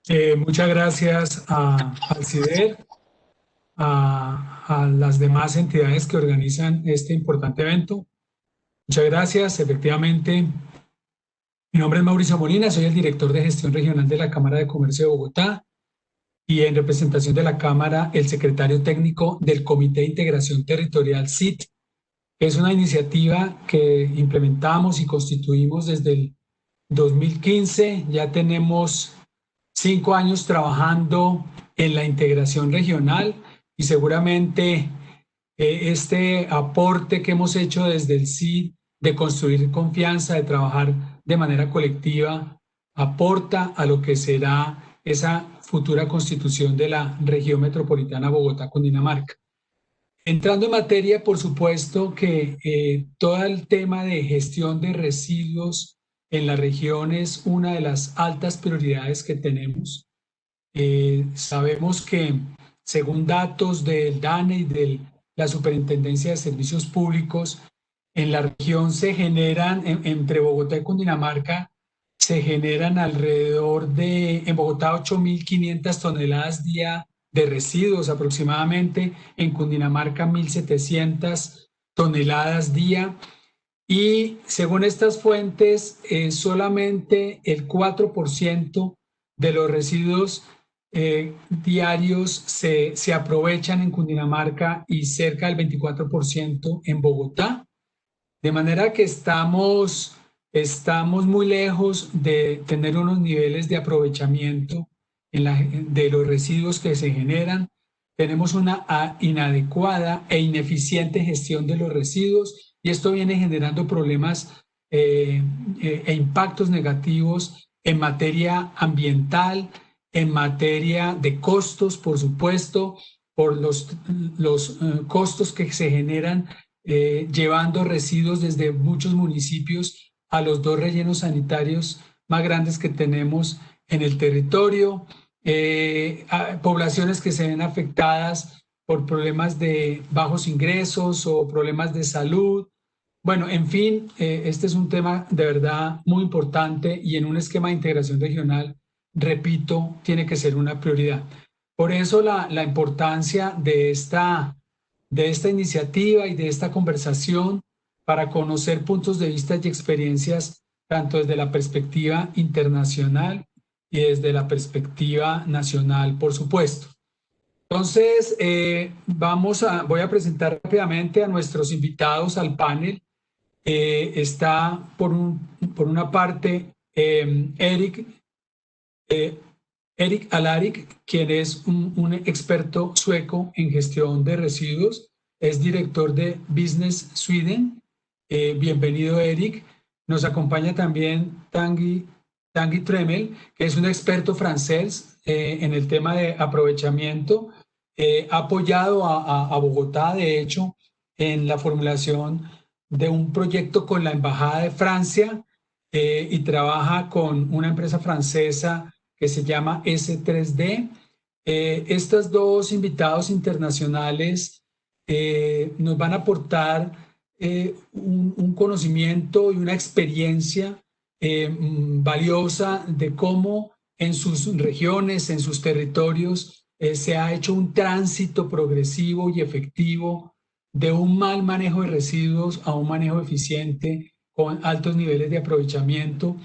Muchas gracias al CIDER, a las demás entidades que organizan este importante evento. Muchas gracias. Efectivamente, mi nombre es Mauricio Molina, soy el director de gestión regional de la Cámara de Comercio de Bogotá y en representación de la Cámara, el secretario técnico del Comité de Integración Territorial CIT, que es una iniciativa que implementamos y constituimos desde el 2015. Ya tenemos 5 años trabajando en la integración regional y seguramente este aporte que hemos hecho desde el CID de construir confianza, de trabajar de manera colectiva, aporta a lo que será esa futura constitución de la región metropolitana Bogotá-Cundinamarca. Entrando en materia, por supuesto que todo el tema de gestión de residuos en la región es una de las altas prioridades que tenemos. Sabemos que según datos del DANE y de la Superintendencia de Servicios Públicos, en la región se generan, entre Bogotá y Cundinamarca, se generan alrededor de, en Bogotá, 8.500 toneladas día de residuos aproximadamente, en Cundinamarca 1.700 toneladas día. Y según estas fuentes, solamente el 4% de los residuos diarios se aprovechan en Cundinamarca y cerca del 24% en Bogotá. De manera que estamos muy lejos de tener unos niveles de aprovechamiento de los residuos que se generan. Tenemos una inadecuada e ineficiente gestión de los residuos y esto viene generando problemas e impactos negativos en materia ambiental, en materia de costos, por supuesto, por los costos que se generan llevando residuos desde muchos municipios a los dos rellenos sanitarios más grandes que tenemos en el territorio, poblaciones que se ven afectadas por problemas de bajos ingresos o problemas de salud. Bueno, en fin, este es un tema de verdad muy importante y en un esquema de integración regional, repito, tiene que ser una prioridad. Por eso la importancia de esta iniciativa y de esta conversación para conocer puntos de vista y experiencias tanto desde la perspectiva internacional y desde la perspectiva nacional, por supuesto. Entonces, voy a presentar rápidamente a nuestros invitados al panel. Está por una parte eh, Erik Alaric, quien es un experto sueco en gestión de residuos, es director de Business Sweden. Bienvenido, Erik. Nos acompaña también Tanguy Tremel, que es un experto francés en el tema de aprovechamiento. Ha apoyado a Bogotá, de hecho, en la formulación de un proyecto con la Embajada de Francia y trabaja con una empresa francesa que se llama S3D. Estos dos invitados internacionales nos van a aportar un conocimiento y una experiencia valiosa de cómo en sus regiones, en sus territorios, se ha hecho un tránsito progresivo y efectivo de un mal manejo de residuos a un manejo eficiente con altos niveles de aprovechamiento.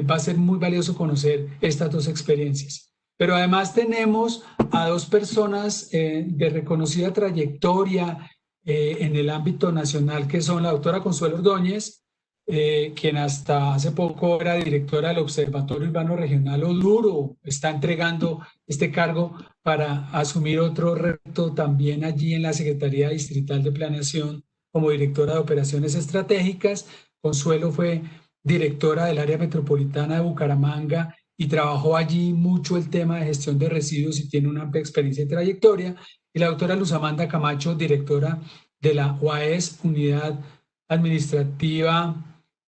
Va a ser muy valioso conocer estas dos experiencias. Pero además tenemos a dos personas de reconocida trayectoria en el ámbito nacional, que son la doctora Consuelo Ordóñez, quien hasta hace poco era directora del Observatorio Urbano Regional Oduro, está entregando este cargo para asumir otro reto también allí en la Secretaría Distrital de Planeación como directora de Operaciones Estratégicas. Consuelo fue directora del área metropolitana de Bucaramanga y trabajó allí mucho el tema de gestión de residuos y tiene una amplia experiencia y trayectoria. Y la doctora Luz Amanda Camacho, directora de la UAES, Unidad Administrativa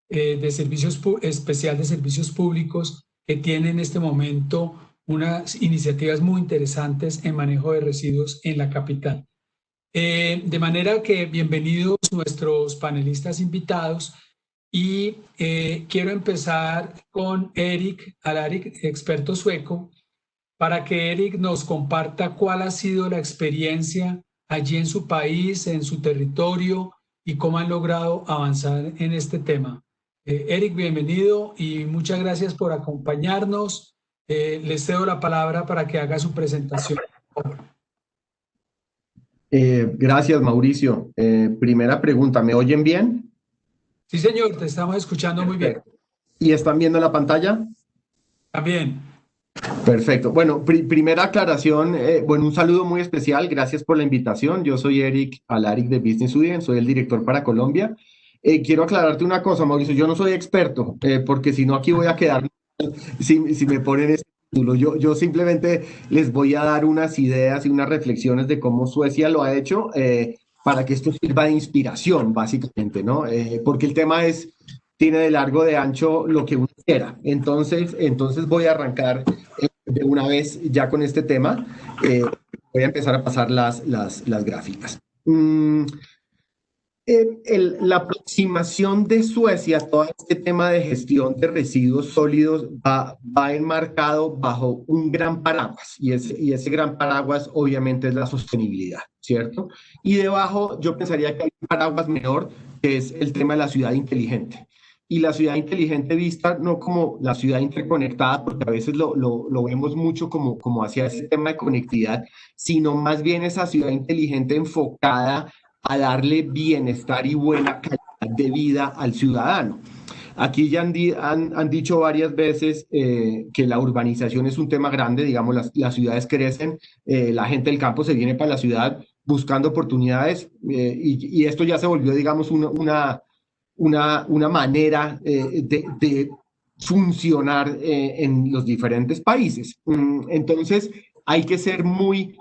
de Servicios Especial de Servicios Públicos, que tiene en este momento unas iniciativas muy interesantes en manejo de residuos en la capital. De manera que bienvenidos nuestros panelistas invitados y quiero empezar con Erik Alaric, experto sueco, para que Eric nos comparta cuál ha sido la experiencia allí en su país, en su territorio y cómo han logrado avanzar en este tema. Eric, bienvenido y muchas gracias por acompañarnos. Les cedo la palabra para que haga su presentación. Gracias, Mauricio. Primera pregunta, ¿me oyen bien? Sí, señor, te estamos escuchando muy bien. ¿Y están viendo la pantalla? También. Perfecto. Bueno, primera aclaración, bueno, un saludo muy especial, gracias por la invitación. Yo soy Eric Alaric de Business Sweden, soy el director para Colombia. Quiero aclararte una cosa, Mauricio, yo no soy experto, porque si no aquí voy a quedar, si me ponen ese título. Yo simplemente les voy a dar unas ideas y unas reflexiones de cómo Suecia lo ha hecho, para que esto sirva de inspiración, básicamente, ¿no? Porque el tema tiene de largo, de ancho, lo que uno quiera. Entonces voy a arrancar de una vez ya con este tema. Voy a empezar a pasar las gráficas. La aproximación de Suecia a todo este tema de gestión de residuos sólidos va enmarcado bajo un gran paraguas, y ese gran paraguas obviamente es la sostenibilidad, ¿cierto? Y debajo yo pensaría que hay un paraguas menor, que es el tema de la ciudad inteligente. Y la ciudad inteligente vista no como la ciudad interconectada, porque a veces lo vemos mucho como hacia ese tema de conectividad, sino más bien esa ciudad inteligente enfocada a darle bienestar y buena calidad de vida al ciudadano. Aquí ya han dicho varias veces que la urbanización es un tema grande, digamos, las ciudades crecen, la gente del campo se viene para la ciudad buscando oportunidades, y esto ya se volvió, digamos, una manera de funcionar en los diferentes países. Entonces, hay que ser muy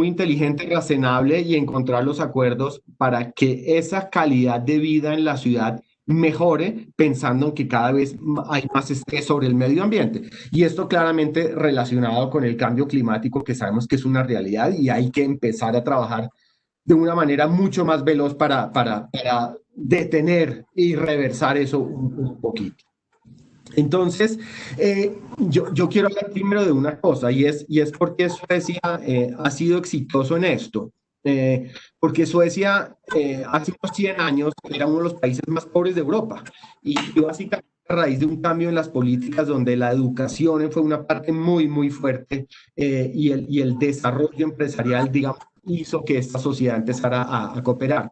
inteligente, razonable y encontrar los acuerdos para que esa calidad de vida en la ciudad mejore, pensando en que cada vez hay más estrés sobre el medio ambiente. Y esto claramente relacionado con el cambio climático, que sabemos que es una realidad y hay que empezar a trabajar de una manera mucho más veloz para detener y reversar eso un poquito. Entonces, yo quiero hablar primero de una cosa, y es porque Suecia ha sido exitoso en esto. Porque Suecia hace unos 100 años era uno de los países más pobres de Europa, y básicamente a raíz de un cambio en las políticas donde la educación fue una parte muy fuerte, y el desarrollo empresarial, digamos, hizo que esta sociedad empezara a cooperar.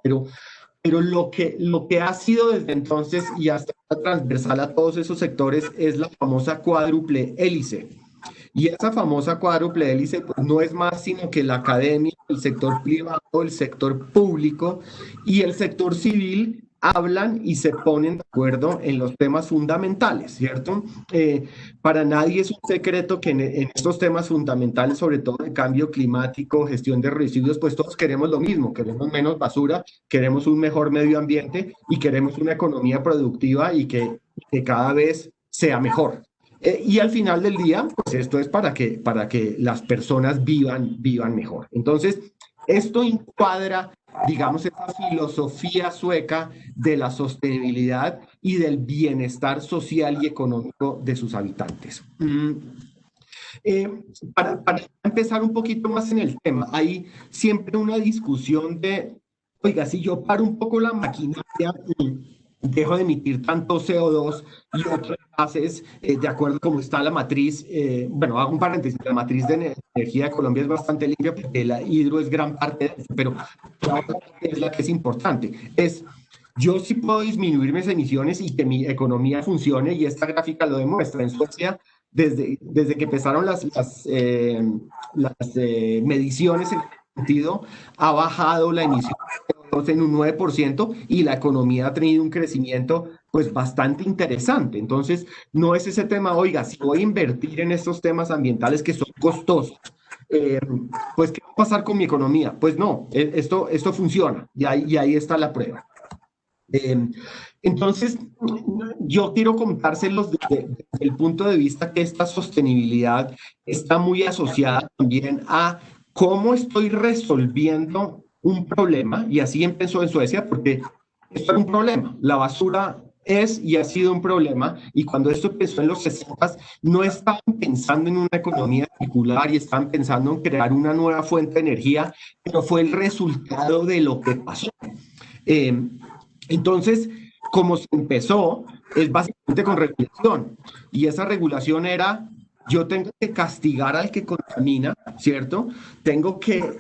Pero lo que ha sido desde entonces y hasta transversal a todos esos sectores es la famosa cuádruple hélice. Y esa famosa cuádruple hélice pues, no es más sino que la academia, el sector privado, el sector público y el sector civil hablan y se ponen de acuerdo en los temas fundamentales, ¿cierto? Para nadie es un secreto que en estos temas fundamentales, sobre todo de cambio climático, gestión de residuos, pues todos queremos lo mismo, queremos menos basura, queremos un mejor medio ambiente y queremos una economía productiva y que cada vez sea mejor. Y al final del día, pues esto es para que las personas vivan mejor. Entonces, esto encuadra, digamos, esa filosofía sueca de la sostenibilidad y del bienestar social y económico de sus habitantes. Para empezar un poquito más en el tema, hay siempre una discusión de, oiga, si yo paro un poco la maquinaria, dejo de emitir tanto CO2 y otras gases, de acuerdo a cómo está la matriz. Bueno, hago un paréntesis, la matriz de energía de Colombia es bastante limpia porque la hidro es gran parte de eso, pero la otra parte es la que es importante. Yo sí puedo disminuir mis emisiones y que mi economía funcione, y esta gráfica lo demuestra. En Suecia, desde que empezaron las mediciones en este sentido, ha bajado la emisión en un 9% y la economía ha tenido un crecimiento pues bastante interesante. Entonces, no es ese tema, oiga, si voy a invertir en estos temas ambientales que son costosos, pues ¿qué va a pasar con mi economía? Pues no, esto funciona y ahí está la prueba. Entonces, yo quiero contárselos desde el punto de vista que esta sostenibilidad está muy asociada también a cómo estoy resolviendo un problema, y así empezó en Suecia, porque esto era un problema. La basura es y ha sido un problema, y cuando esto empezó en los 60, no estaban pensando en una economía circular y estaban pensando en crear una nueva fuente de energía, pero fue el resultado de lo que pasó. Eh, entonces, como se empezó, es básicamente con regulación, y esa regulación era, yo tengo que castigar al que contamina, ¿cierto? Tengo que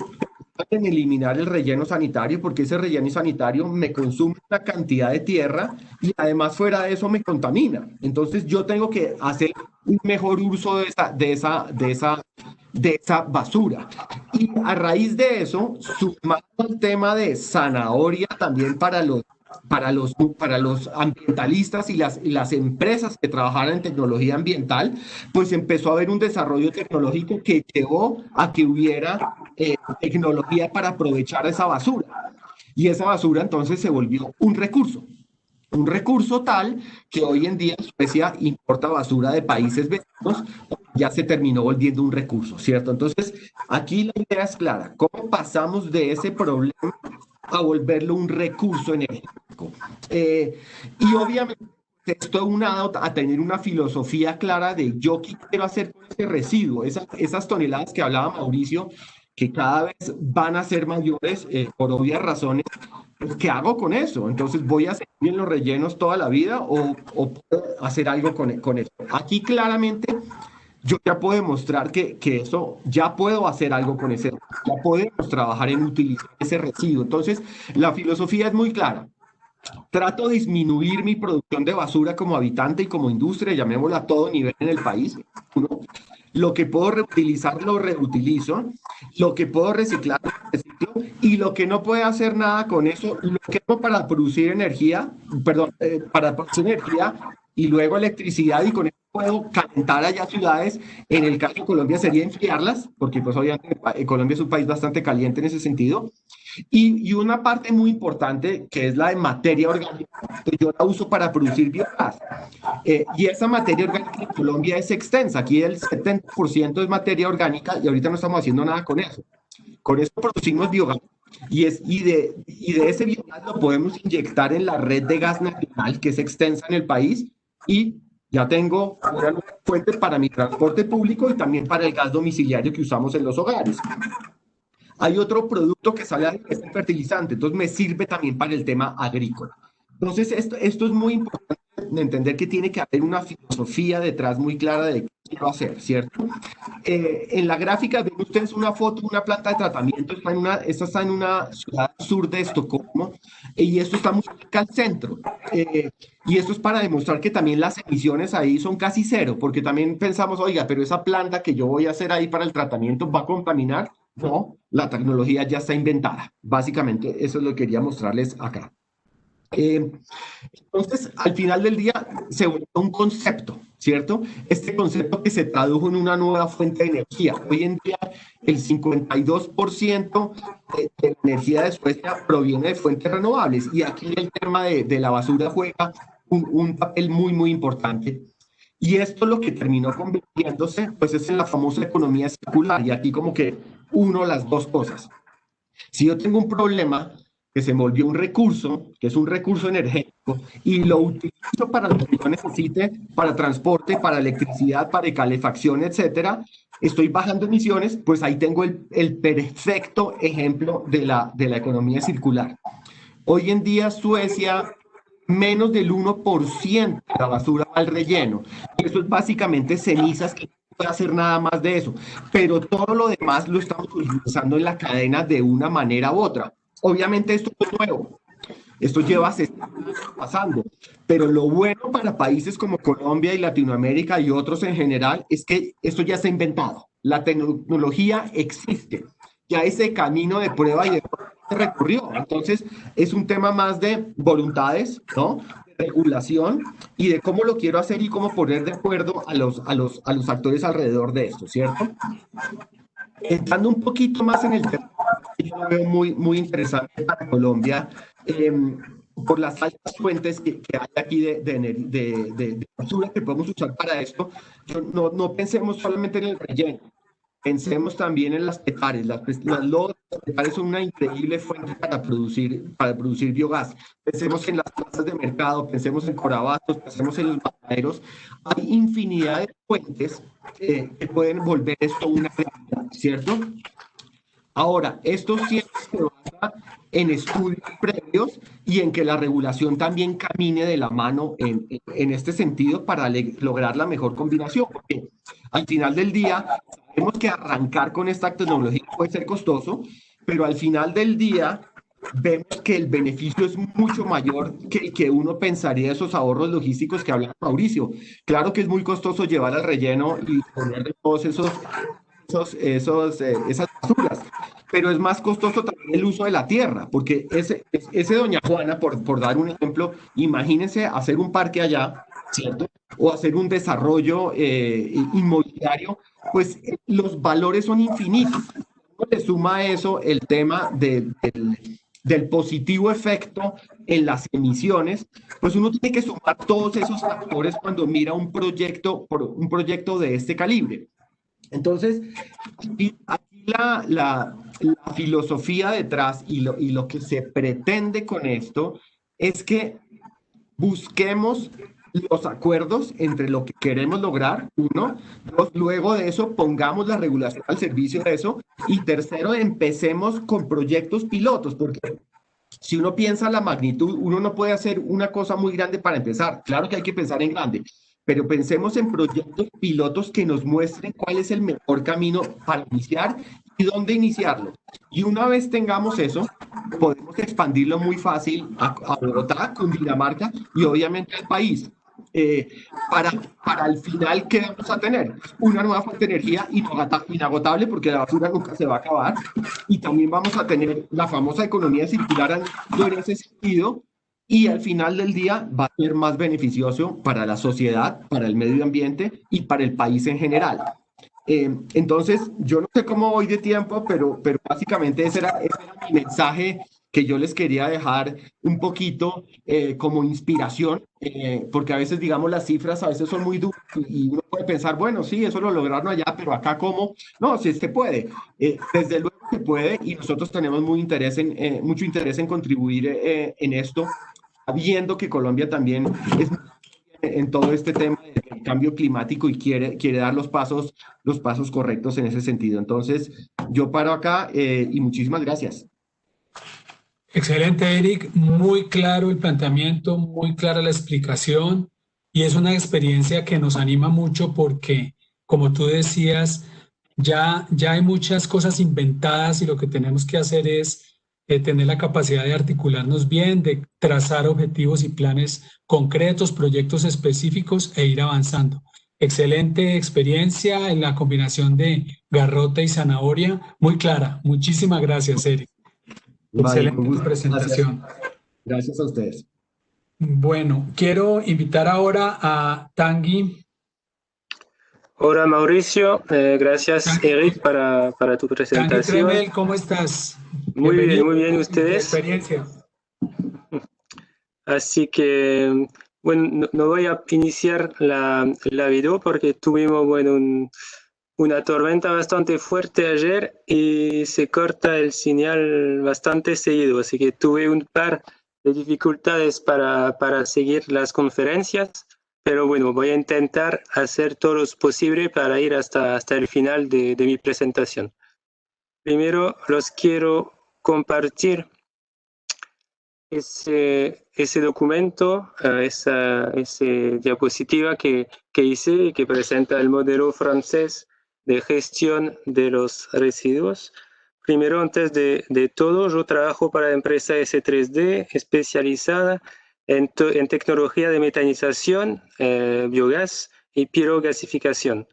en eliminar el relleno sanitario, porque ese relleno sanitario me consume una cantidad de tierra y además fuera de eso me contamina. Entonces yo tengo que hacer un mejor uso de esa basura. Y a raíz de eso, sumando el tema de zanahoria también para los ambientalistas y las empresas que trabajaran en tecnología ambiental, pues empezó a haber un desarrollo tecnológico que llevó a que hubiera tecnología para aprovechar esa basura. Y esa basura entonces se volvió un recurso tal que hoy en día Suecia importa basura de países vecinos, ya se terminó volviendo un recurso, ¿cierto? Entonces, aquí la idea es clara, ¿cómo pasamos de ese problema a volverlo un recurso energético? Y obviamente esto unado a tener una filosofía clara de yo qué quiero hacer con ese residuo, esas toneladas que hablaba Mauricio, que cada vez van a ser mayores por obvias razones. ¿Qué hago con eso? Entonces, ¿voy a seguir en los rellenos toda la vida o puedo hacer algo con eso? Aquí claramente yo ya puedo demostrar que eso, ya puedo hacer algo con ese, ya podemos trabajar en utilizar ese residuo. Entonces, la filosofía es muy clara. Trato de disminuir mi producción de basura como habitante y como industria, llamémoslo a todo nivel en el país. Uno, lo que puedo reutilizar, lo reutilizo. Lo que puedo reciclar, lo reciclo. Y lo que no puede hacer nada con eso, lo que hago para producir energía, perdón, para producir energía y luego electricidad y con eso puedo calentar allá ciudades. En el caso de Colombia sería enfriarlas, porque pues obviamente Colombia es un país bastante caliente en ese sentido. Y una parte muy importante que es la de materia orgánica, que yo la uso para producir biogás. Y esa materia orgánica en Colombia es extensa. Aquí el 70% es materia orgánica y ahorita no estamos haciendo nada con eso. Con eso producimos biogás. Y de ese biogás lo podemos inyectar en la red de gas natural que es extensa en el país y ya tengo una fuente para mi transporte público y también para el gas domiciliario que usamos en los hogares. Hay otro producto que sale ahí, que es el fertilizante, entonces me sirve también para el tema agrícola. Entonces, esto es muy importante de entender que tiene que haber una filosofía detrás muy clara de qué quiero hacer, ¿cierto? En la gráfica ven ustedes una foto de una planta de tratamiento, esta está en una ciudad sur de Estocolmo, y esto está muy cerca al centro. Y esto es para demostrar que también las emisiones ahí son casi cero, porque también pensamos, oiga, pero esa planta que yo voy a hacer ahí para el tratamiento va a contaminar. No, la tecnología ya está inventada. Básicamente, eso es lo que quería mostrarles acá. Entonces, al final del día, se volvió un concepto, ¿cierto? Este concepto que se tradujo en una nueva fuente de energía. Hoy en día, el 52% de la energía de Suecia proviene de fuentes renovables. Y aquí el tema de la basura juega un papel muy, muy importante. Y esto lo que terminó convirtiéndose, pues es en la famosa economía circular. Y aquí como que uno las dos cosas. Si yo tengo un problema que se me volvió un recurso, que es un recurso energético, y lo utilizo para lo que yo necesite, para transporte, para electricidad, para calefacción, etcétera, estoy bajando emisiones, pues ahí tengo el perfecto ejemplo de la economía circular. Hoy en día Suecia menos del 1% de la basura va al relleno. Y eso es básicamente cenizas que no puede hacer nada más de eso. Pero todo lo demás lo estamos utilizando en la cadena de una manera u otra. Obviamente esto no es nuevo. Esto lleva 60 años pasando. Pero lo bueno para países como Colombia y Latinoamérica y otros en general es que esto ya se ha inventado. La tecnología existe. Ya ese camino de prueba y de se recorrió. Entonces, es un tema más de voluntades, ¿no? De regulación y de cómo lo quiero hacer y cómo poner de acuerdo a los actores alrededor de esto, ¿cierto? Entrando un poquito más en el tema, yo lo veo muy, muy interesante para Colombia, por las altas fuentes que hay aquí de basura que podemos usar para esto. No pensemos solamente en el relleno. Pensemos también en las petares. Las lodas de petares son una increíble fuente para producir biogás. Pensemos en las plazas de mercado, pensemos en Corabatos, pensemos en los mataderos. Hay infinidad de fuentes que pueden volver esto una realidad, ¿cierto? Ahora, esto siempre se basa en estudios previos y en que la regulación también camine de la mano en este sentido para lograr la mejor combinación, porque al final del día sabemos que arrancar con esta tecnología puede ser costoso, pero al final del día vemos que el beneficio es mucho mayor que el que uno pensaría, esos ahorros logísticos que habla Mauricio. Claro que es muy costoso llevar al relleno y poner todos esas basuras, pero es más costoso también el uso de la tierra, porque ese Doña Juana, por dar un ejemplo, imagínense hacer un parque allá, ¿cierto? O hacer un desarrollo inmobiliario, pues los valores son infinitos. Uno le suma a eso el tema del positivo efecto en las emisiones, pues uno tiene que sumar todos esos factores cuando mira un proyecto de este calibre. Entonces, aquí la filosofía detrás y lo que se pretende con esto es que busquemos los acuerdos entre lo que queremos lograr, uno, dos, luego de eso pongamos la regulación al servicio de eso, y tercero, empecemos con proyectos pilotos, porque si uno piensa la magnitud, uno no puede hacer una cosa muy grande para empezar. Claro que hay que pensar en grande, pero pensemos en proyectos pilotos que nos muestren cuál es el mejor camino para iniciar y dónde iniciarlo. Y una vez tengamos eso, podemos expandirlo muy fácil a Bogotá, Cundinamarca y obviamente al país. Eh, para al final, ¿qué vamos a tener? Una nueva fuente de energía inagotable, porque la basura nunca se va a acabar, y también vamos a tener la famosa economía circular en ese sentido, y al final del día va a ser más beneficioso para la sociedad, para el medio ambiente y para el país en general. Entonces, yo no sé cómo voy de tiempo, pero básicamente ese era mi mensaje que yo les quería dejar un poquito como inspiración, porque a veces, digamos, las cifras a veces son muy duras y uno puede pensar, bueno, sí, eso lo lograron allá, pero acá cómo. No, sí se puede. Desde luego se puede y nosotros tenemos mucho interés en contribuir en esto, viendo que Colombia también es en todo este tema del cambio climático y quiere dar los pasos correctos en ese sentido. Entonces, yo paro acá y muchísimas gracias. Excelente, Eric. Muy claro el planteamiento, muy clara la explicación y es una experiencia que nos anima mucho porque, como tú decías, ya hay muchas cosas inventadas y lo que tenemos que hacer es tener la capacidad de articularnos bien, de trazar objetivos y planes concretos, proyectos específicos e ir avanzando. Excelente experiencia en la combinación de garrote y zanahoria, muy clara. Muchísimas gracias, Eric. Vale, con Excelente tu gusto. Gracias. presentación. Gracias a ustedes. Bueno, quiero invitar ahora a Tanguy. Hola Mauricio, gracias Tanguy, Eric para tu Tanguy presentación. Tremel, ¿cómo estás? Muy Bienvenido, bien tu ustedes. experiencia. Así que, bueno, no voy a iniciar la video porque tuvimos, bueno, una tormenta bastante fuerte ayer y se corta el señal bastante seguido, así que tuve un par de dificultades para seguir las conferencias, pero bueno, voy a intentar hacer todo lo posible para ir hasta el final de mi presentación. Primero, los quiero compartir ese documento, ese diapositiva que hice y que presenta el modelo francés de gestión de los residuos. Primero, antes de todo, yo trabajo para la empresa S3D especializada en tecnología de metanización, biogás y pirogasificación.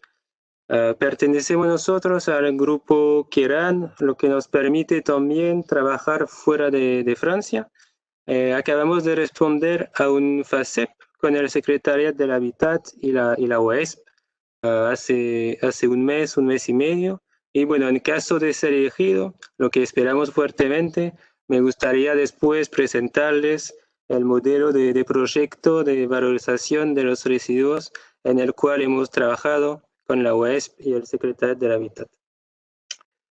Pertenecemos nosotros al grupo Keran, lo que nos permite también trabajar fuera de Francia. Acabamos de responder a un FACEP con el Secretariat del Hábitat y la OESP hace un mes y medio. Y bueno, en caso de ser elegido, lo que esperamos fuertemente, me gustaría después presentarles el modelo de proyecto de valorización de los residuos en el cual hemos trabajado con la OESP y el Secretariat del Hábitat.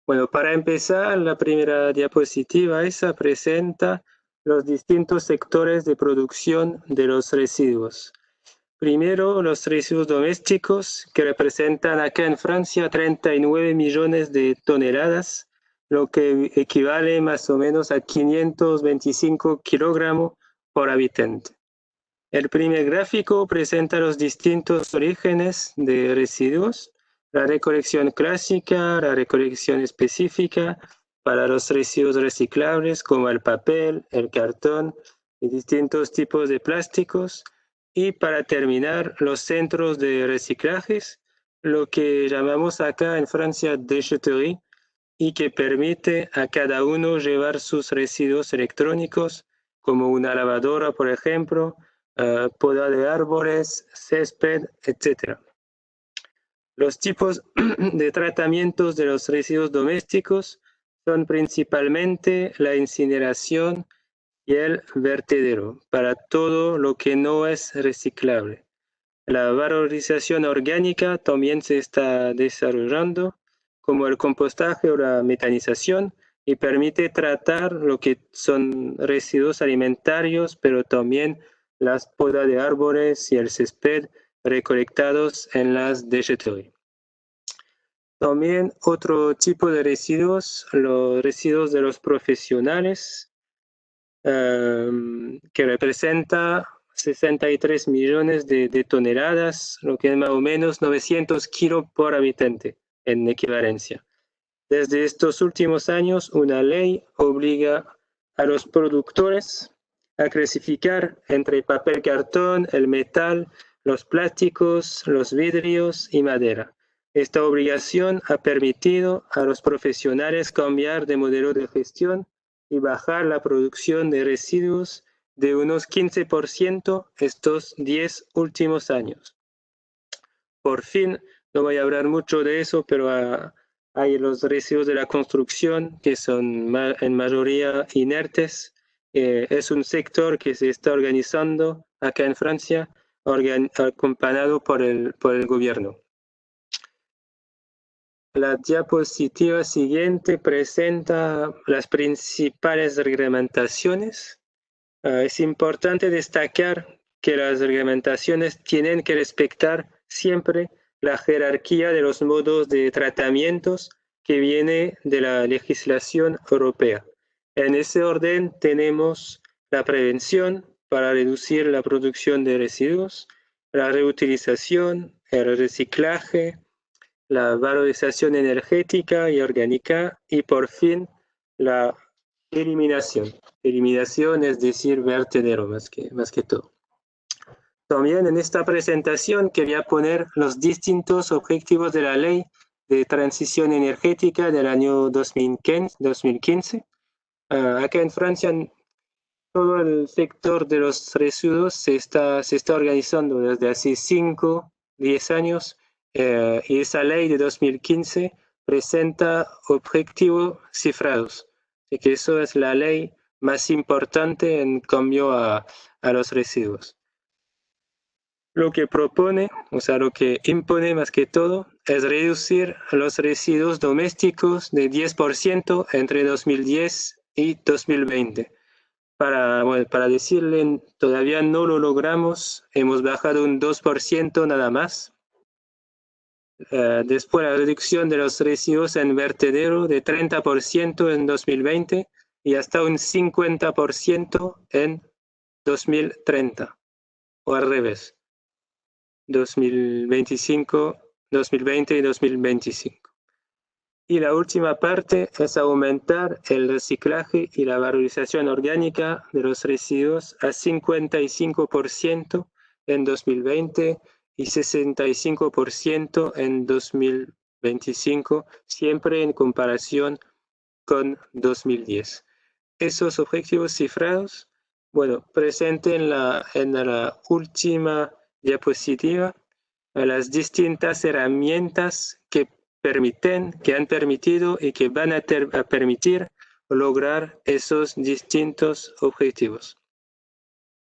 Bueno, para empezar, la primera diapositiva esa presenta los distintos sectores de producción de los residuos. Primero, los residuos domésticos, que representan acá en Francia 39 millones de toneladas, lo que equivale más o menos a 525 kilogramos por habitante. El primer gráfico presenta los distintos orígenes de residuos, la recolección clásica, la recolección específica para los residuos reciclables como el papel, el cartón y distintos tipos de plásticos, y para terminar los centros de reciclajes, lo que llamamos acá en Francia déchetterie, y que permite a cada uno llevar sus residuos electrónicos como una lavadora, por ejemplo, poda de árboles, césped, etc. Los tipos de tratamientos de los residuos domésticos son principalmente la incineración y el vertedero para todo lo que no es reciclable. La valorización orgánica también se está desarrollando, como el compostaje o la metanización, y permite tratar lo que son residuos alimentarios, pero también las podas de árboles y el césped recolectados en las déchetteries. También otro tipo de residuos, los residuos de los profesionales, que representa 63 millones de toneladas, lo que es más o menos 900 kilos por habitante en equivalencia. Desde estos últimos años, una ley obliga a los productores a clasificar entre papel cartón, el metal, los plásticos, los vidrios y madera. Esta obligación ha permitido a los profesionales cambiar de modelo de gestión y bajar la producción de residuos de unos 15% estos 10 últimos años. Por fin, no voy a hablar mucho de eso, pero hay los residuos de la construcción que son en mayoría inertes. Es un sector que se está organizando acá en Francia, acompañado por el gobierno. La diapositiva siguiente presenta las principales reglamentaciones. Es importante destacar que las reglamentaciones tienen que respetar siempre la jerarquía de los modos de tratamientos que viene de la legislación europea. En ese orden tenemos la prevención para reducir la producción de residuos, la reutilización, el reciclaje, la valorización energética y orgánica, y por fin la eliminación. Eliminación es decir, vertedero más que todo. También en esta presentación quería poner los distintos objetivos de la Ley de Transición Energética del año 2015. Acá en Francia, todo el sector de los residuos se está organizando desde hace 5-10 años, y esa ley de 2015 presenta objetivos cifrados. Así que eso es la ley más importante en cambio a los residuos. Lo que propone, o sea, lo que impone más que todo, es reducir los residuos domésticos de 10% entre 2010 y 2020. Para decirle, todavía no lo logramos, hemos bajado un 2% nada más. Después la reducción de los residuos en vertedero de 30% en 2020 y hasta un 50% en 2030, o al revés, 2025, 2020 y 2025. Y la última parte es aumentar el reciclaje y la valorización orgánica de los residuos a 55% en 2020 y 65% en 2025, siempre en comparación con 2010. Esos objetivos cifrados, bueno, presente en la última diapositiva las distintas herramientas que han permitido y que van a permitir lograr esos distintos objetivos.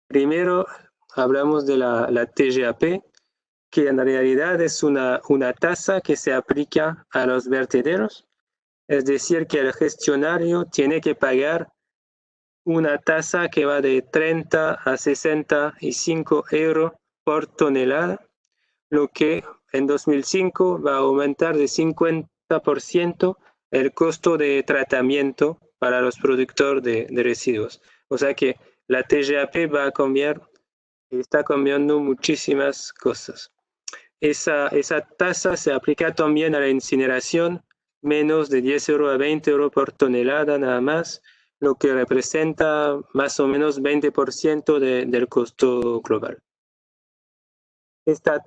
Primero, hablamos de la TGAP, que en realidad es una tasa que se aplica a los vertederos. Es decir, que el gestionario tiene que pagar una tasa que va de 30 a 65 euros por tonelada, lo que en 2005 va a aumentar de 50% el costo de tratamiento para los productores de residuos. O sea que la TGAP va a cambiar, está cambiando muchísimas cosas. Esa tasa se aplica también a la incineración, menos de 10 euros a 20 euros por tonelada nada más, lo que representa más o menos 20% del costo global.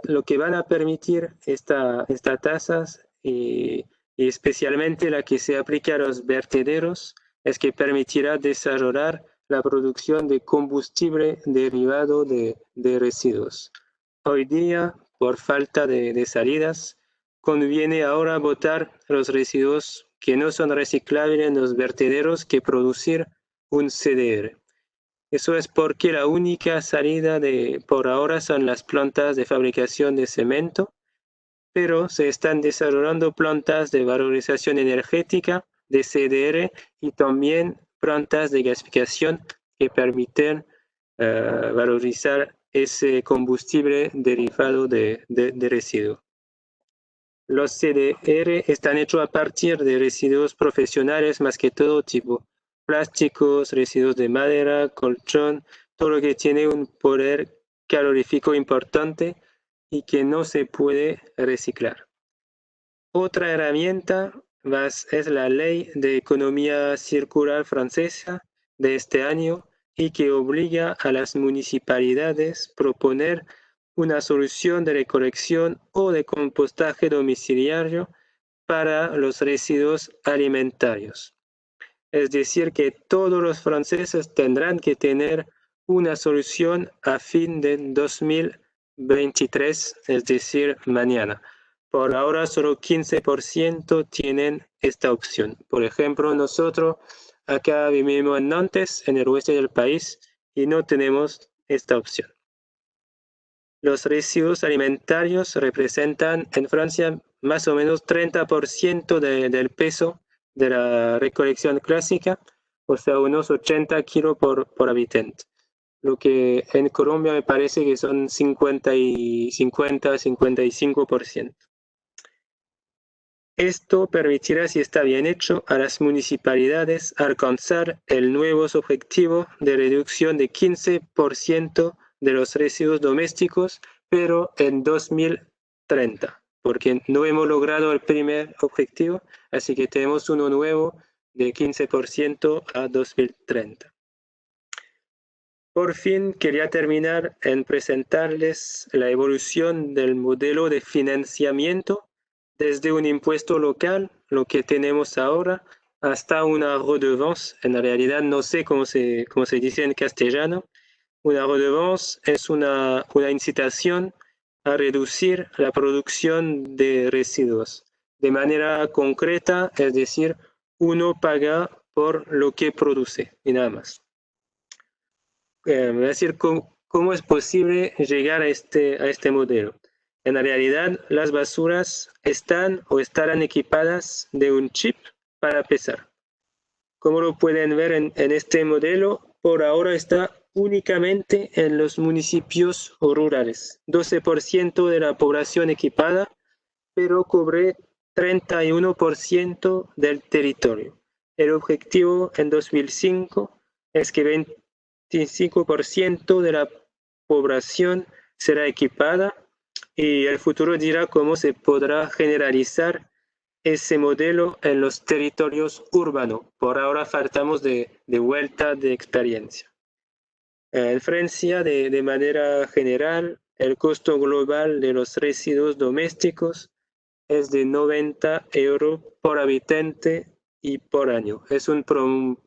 Lo que van a permitir estas tasas, y especialmente la que se aplica a los vertederos, es que permitirá desarrollar la producción de combustible derivado de residuos. Hoy día, por falta de salidas, conviene ahora botar los residuos que no son reciclables en los vertederos que producir un CDR. Eso es porque la única salida por ahora son las plantas de fabricación de cemento, pero se están desarrollando plantas de valorización energética de CDR y también plantas de gasificación que permiten valorizar ese combustible derivado de residuos. Los CDR están hechos a partir de residuos profesionales, más que todo tipo plásticos, residuos de madera, colchón, todo lo que tiene un poder calorífico importante y que no se puede reciclar. Otra herramienta es la Ley de Economía Circular francesa de este año y que obliga a las municipalidades a proponer una solución de recolección o de compostaje domiciliario para los residuos alimentarios. Es decir, que todos los franceses tendrán que tener una solución a fin de 2023, es decir, mañana. Por ahora solo 15% tienen esta opción. Por ejemplo, nosotros acá vivimos en Nantes, en el oeste del país, y no tenemos esta opción. Los residuos alimentarios representan en Francia más o menos 30% del peso de la recolección clásica, o sea, unos 80 kilos por habitante. Lo que en Colombia me parece que son 50-55%. Esto permitirá, si está bien hecho, a las municipalidades alcanzar el nuevo objetivo de reducción de 15% de los residuos domésticos, pero en 2030, porque no hemos logrado el primer objetivo, así que tenemos uno nuevo de 15% a 2030. Por fin, quería terminar en presentarles la evolución del modelo de financiamiento desde un impuesto local, lo que tenemos ahora, hasta una redevance. En realidad no sé cómo se dice en castellano. Una redevance es una incitación a reducir la producción de residuos de manera concreta, es decir, uno paga por lo que produce y nada más. Es decir, ¿cómo es posible llegar a este modelo? En realidad, las basuras están o estarán equipadas de un chip para pesar. Como lo pueden ver en este modelo, por ahora está únicamente en los municipios rurales. 12% de la población equipada, pero cubre 31% del territorio. El objetivo en 2005 es que 25% de la población será equipada y el futuro dirá cómo se podrá generalizar ese modelo en los territorios urbanos. Por ahora faltamos de vuelta de experiencia. En Francia, de manera general, el costo global de los residuos domésticos es de 90 euros por habitante y por año. Es un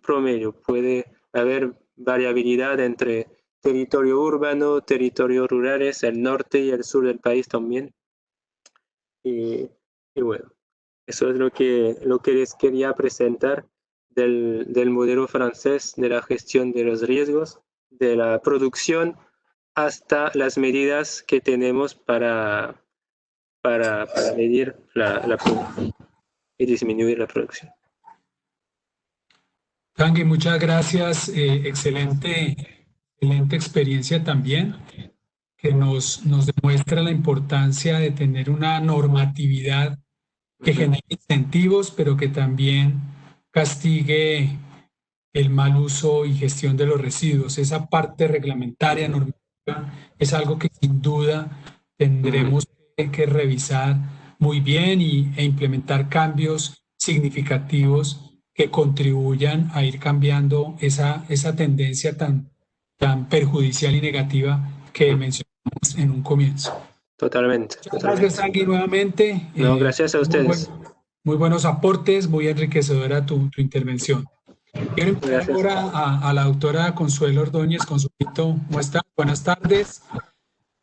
promedio. Puede haber variabilidad entre territorio urbano, territorios rurales, el norte y el sur del país también. Y bueno, eso es lo que les quería presentar del modelo francés de la gestión de los riesgos, de la producción hasta las medidas que tenemos para medir la producción y disminuir la producción. Tanguy, muchas gracias. Excelente experiencia también, que nos demuestra la importancia de tener una normatividad que genere incentivos, pero que también castigue el mal uso y gestión de los residuos. Esa parte reglamentaria, normativa, es algo que sin duda tendremos que revisar muy bien e implementar cambios significativos que contribuyan a ir cambiando esa tendencia tan perjudicial y negativa que mencionamos en un comienzo. Totalmente. Gracias, Ángel, nuevamente. No, gracias a ustedes. Muy buenos aportes, muy enriquecedora tu intervención. Quiero invitar ahora a la doctora Consuelo Ordóñez. Consuelito, ¿cómo está? Buenas tardes.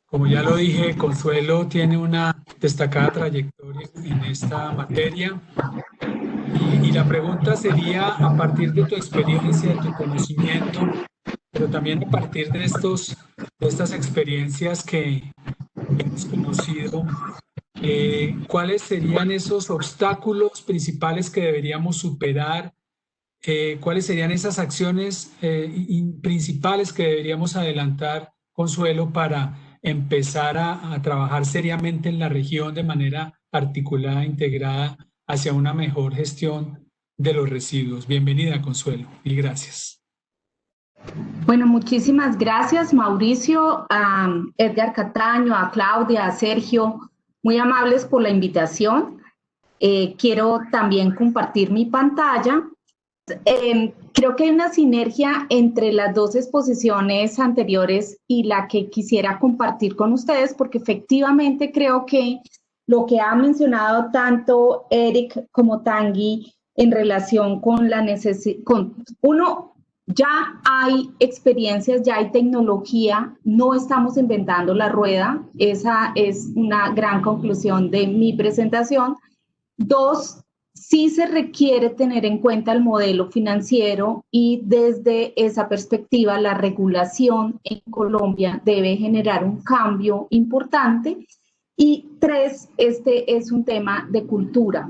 Como ya lo dije, Consuelo tiene una destacada trayectoria en esta materia. Y la pregunta sería, a partir de tu experiencia, de tu conocimiento, pero también a partir de estas experiencias que hemos conocido, ¿cuáles serían esos obstáculos principales que deberíamos superar? ¿Cuáles serían esas acciones principales que deberíamos adelantar, Consuelo, para empezar a trabajar seriamente en la región de manera articulada, integrada, hacia una mejor gestión de los residuos? Bienvenida, Consuelo, y gracias. Bueno, muchísimas gracias, Mauricio, a Edgar Cataño, a Claudia, a Sergio, muy amables por la invitación. Quiero también compartir mi pantalla. Creo que hay una sinergia entre las dos exposiciones anteriores y la que quisiera compartir con ustedes, porque efectivamente creo que lo que ha mencionado tanto Eric como Tanguy en relación con la necesidad, ya hay experiencias, ya hay tecnología, no estamos inventando la rueda. Esa es una gran conclusión de mi presentación. Dos, sí se requiere tener en cuenta el modelo financiero y desde esa perspectiva la regulación en Colombia debe generar un cambio importante. Y tres, este es un tema de cultura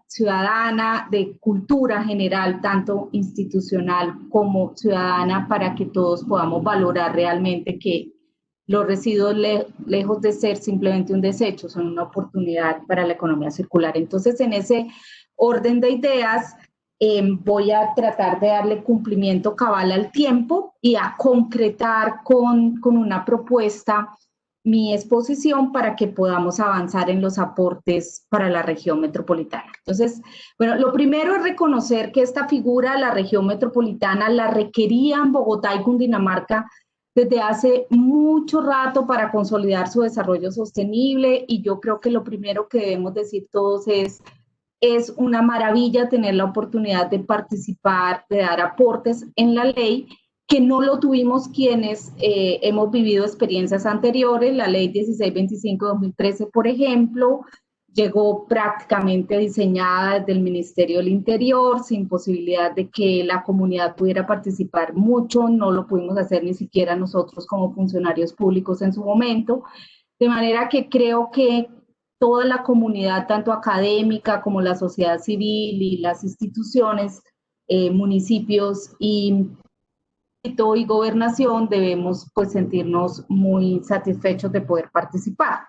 ciudadana, de cultura general, tanto institucional como ciudadana, para que todos podamos valorar realmente que los residuos, lejos de ser simplemente un desecho, son una oportunidad para la economía circular. Entonces, en ese orden de ideas, voy a tratar de darle cumplimiento cabal al tiempo y a concretar con una propuesta mi exposición para que podamos avanzar en los aportes para la región metropolitana. Entonces, bueno, lo primero es reconocer que esta figura de la región metropolitana la requerían Bogotá y Cundinamarca desde hace mucho rato para consolidar su desarrollo sostenible, y yo creo que lo primero que debemos decir todos es una maravilla tener la oportunidad de participar, de dar aportes en la ley, que no lo tuvimos quienes hemos vivido experiencias anteriores. La ley 1625-2013, por ejemplo, llegó prácticamente diseñada desde el Ministerio del Interior, sin posibilidad de que la comunidad pudiera participar mucho. No lo pudimos hacer ni siquiera nosotros como funcionarios públicos en su momento. De manera que creo que toda la comunidad, tanto académica como la sociedad civil y las instituciones, municipios y gobernación, debemos pues sentirnos muy satisfechos de poder participar.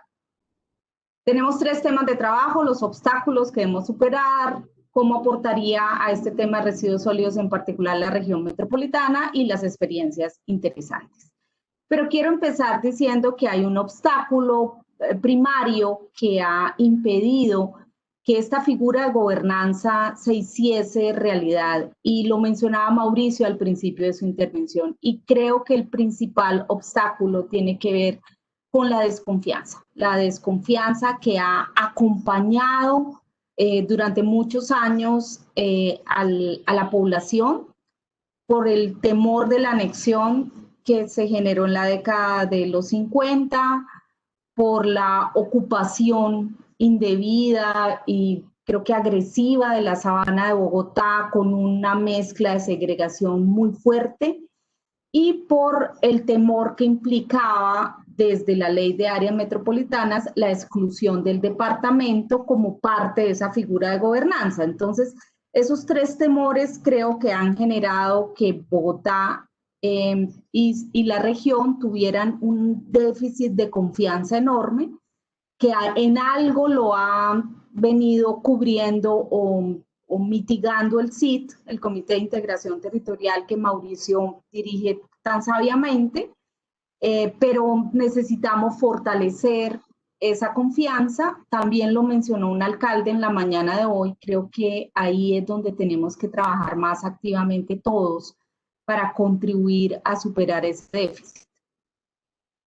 Tenemos tres temas de trabajo: los obstáculos que debemos superar, cómo aportaría a este tema de residuos sólidos en particular la región metropolitana, y las experiencias interesantes. Pero quiero empezar diciendo que hay un obstáculo primario que ha impedido que esta figura de gobernanza se hiciese realidad, y lo mencionaba Mauricio al principio de su intervención, y creo que el principal obstáculo tiene que ver con la desconfianza que ha acompañado durante muchos años a la población, por el temor de la anexión que se generó en la década de los 50, por la ocupación indebida y creo que agresiva de la sabana de Bogotá, con una mezcla de segregación muy fuerte, y por el temor que implicaba desde la ley de áreas metropolitanas la exclusión del departamento como parte de esa figura de gobernanza. Entonces, Esos tres temores creo que han generado que Bogotá y la región tuvieran un déficit de confianza enorme, que en algo lo ha venido cubriendo o mitigando el CIT, el Comité de Integración Territorial que Mauricio dirige tan sabiamente, pero necesitamos fortalecer esa confianza. También lo mencionó un alcalde en la mañana de hoy. Creo que ahí es donde tenemos que trabajar más activamente todos para contribuir a superar ese déficit.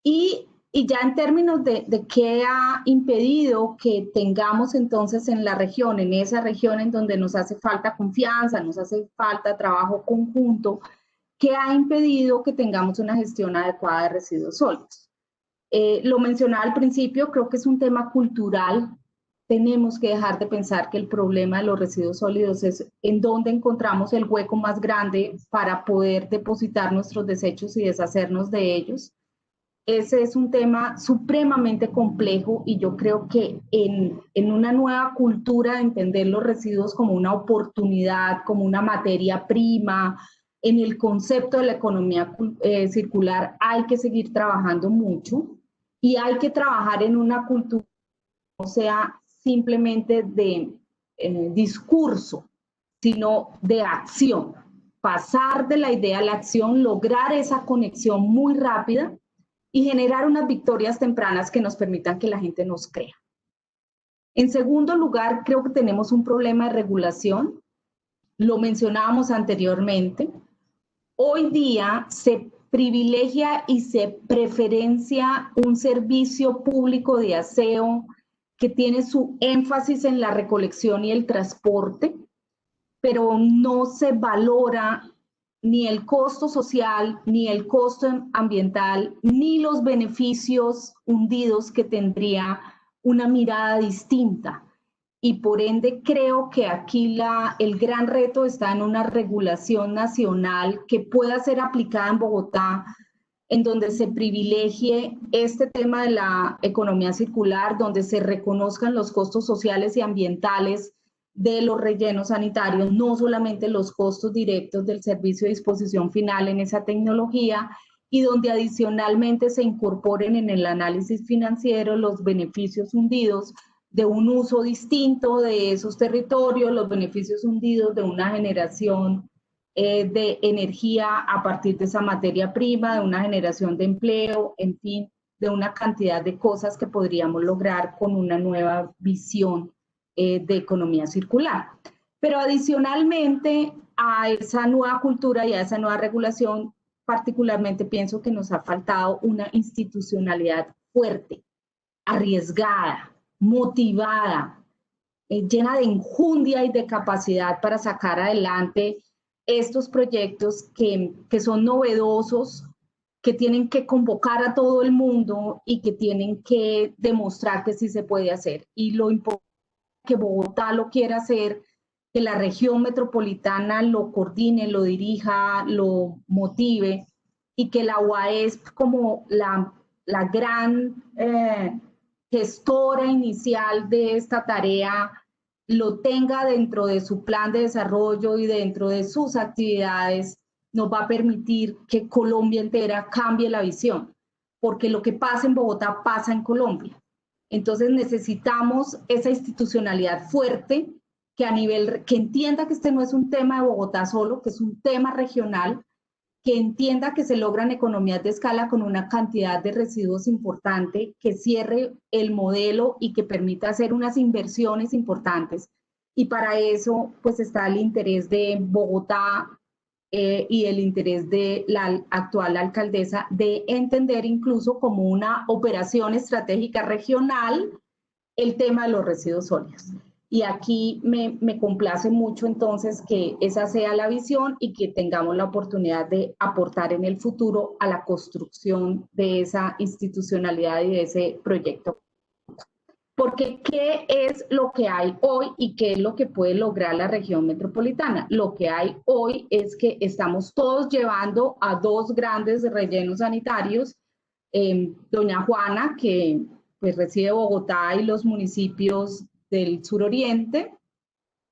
Y ya en términos de qué ha impedido que tengamos entonces en la región, en esa región en donde nos hace falta confianza, nos hace falta trabajo conjunto, ¿qué ha impedido que tengamos una gestión adecuada de residuos sólidos? Lo mencionaba al principio, creo que es un tema cultural. Tenemos que dejar de pensar que el problema de los residuos sólidos es en dónde encontramos el hueco más grande para poder depositar nuestros desechos y deshacernos de ellos. Ese es un tema supremamente complejo y yo creo que en una nueva cultura de entender los residuos como una oportunidad, como una materia prima, en el concepto de la economía circular hay que seguir trabajando mucho y hay que trabajar en una cultura que no sea simplemente de discurso, sino de acción. Pasar de la idea a la acción, lograr esa conexión muy rápida y generar unas victorias tempranas que nos permitan que la gente nos crea. En segundo lugar, creo que tenemos un problema de regulación. Lo mencionábamos anteriormente. Hoy día se privilegia y se preferencia un servicio público de aseo que tiene su énfasis en la recolección y el transporte, pero no se valora ni el costo social, ni el costo ambiental, ni los beneficios hundidos que tendría una mirada distinta. Y por ende creo que aquí el gran reto está en una regulación nacional que pueda ser aplicada en Bogotá, en donde se privilegie este tema de la economía circular, donde se reconozcan los costos sociales y ambientales de los rellenos sanitarios, no solamente los costos directos del servicio de disposición final en esa tecnología, y donde adicionalmente se incorporen en el análisis financiero los beneficios hundidos de un uso distinto de esos territorios, los beneficios hundidos de una generación de energía a partir de esa materia prima, de una generación de empleo, en fin, de una cantidad de cosas que podríamos lograr con una nueva visión de economía circular. Pero adicionalmente a esa nueva cultura y a esa nueva regulación, particularmente pienso que nos ha faltado una institucionalidad fuerte, arriesgada, motivada, llena de enjundia y de capacidad para sacar adelante estos proyectos que son novedosos, que tienen que convocar a todo el mundo y que tienen que demostrar que sí se puede hacer. Y lo importante es que Bogotá lo quiera hacer, que la región metropolitana lo coordine, lo dirija, lo motive y que la UAESP como la gran gestora inicial de esta tarea lo tenga dentro de su plan de desarrollo y dentro de sus actividades, nos va a permitir que Colombia entera cambie la visión, porque lo que pasa en Bogotá pasa en Colombia. Entonces necesitamos esa institucionalidad fuerte que entienda que este no es un tema de Bogotá solo, que es un tema regional, que entienda que se logran economías de escala con una cantidad de residuos importante, que cierre el modelo y que permita hacer unas inversiones importantes. Y para eso, pues está el interés de Bogotá y el interés de la actual alcaldesa de entender incluso como una operación estratégica regional el tema de los residuos sólidos. Y aquí me complace mucho entonces que esa sea la visión y que tengamos la oportunidad de aportar en el futuro a la construcción de esa institucionalidad y de ese proyecto. Porque ¿qué es lo que hay hoy y qué es lo que puede lograr la región metropolitana? Lo que hay hoy es que estamos todos llevando a dos grandes rellenos sanitarios, Doña Juana, que pues reside Bogotá y los municipios del suroriente,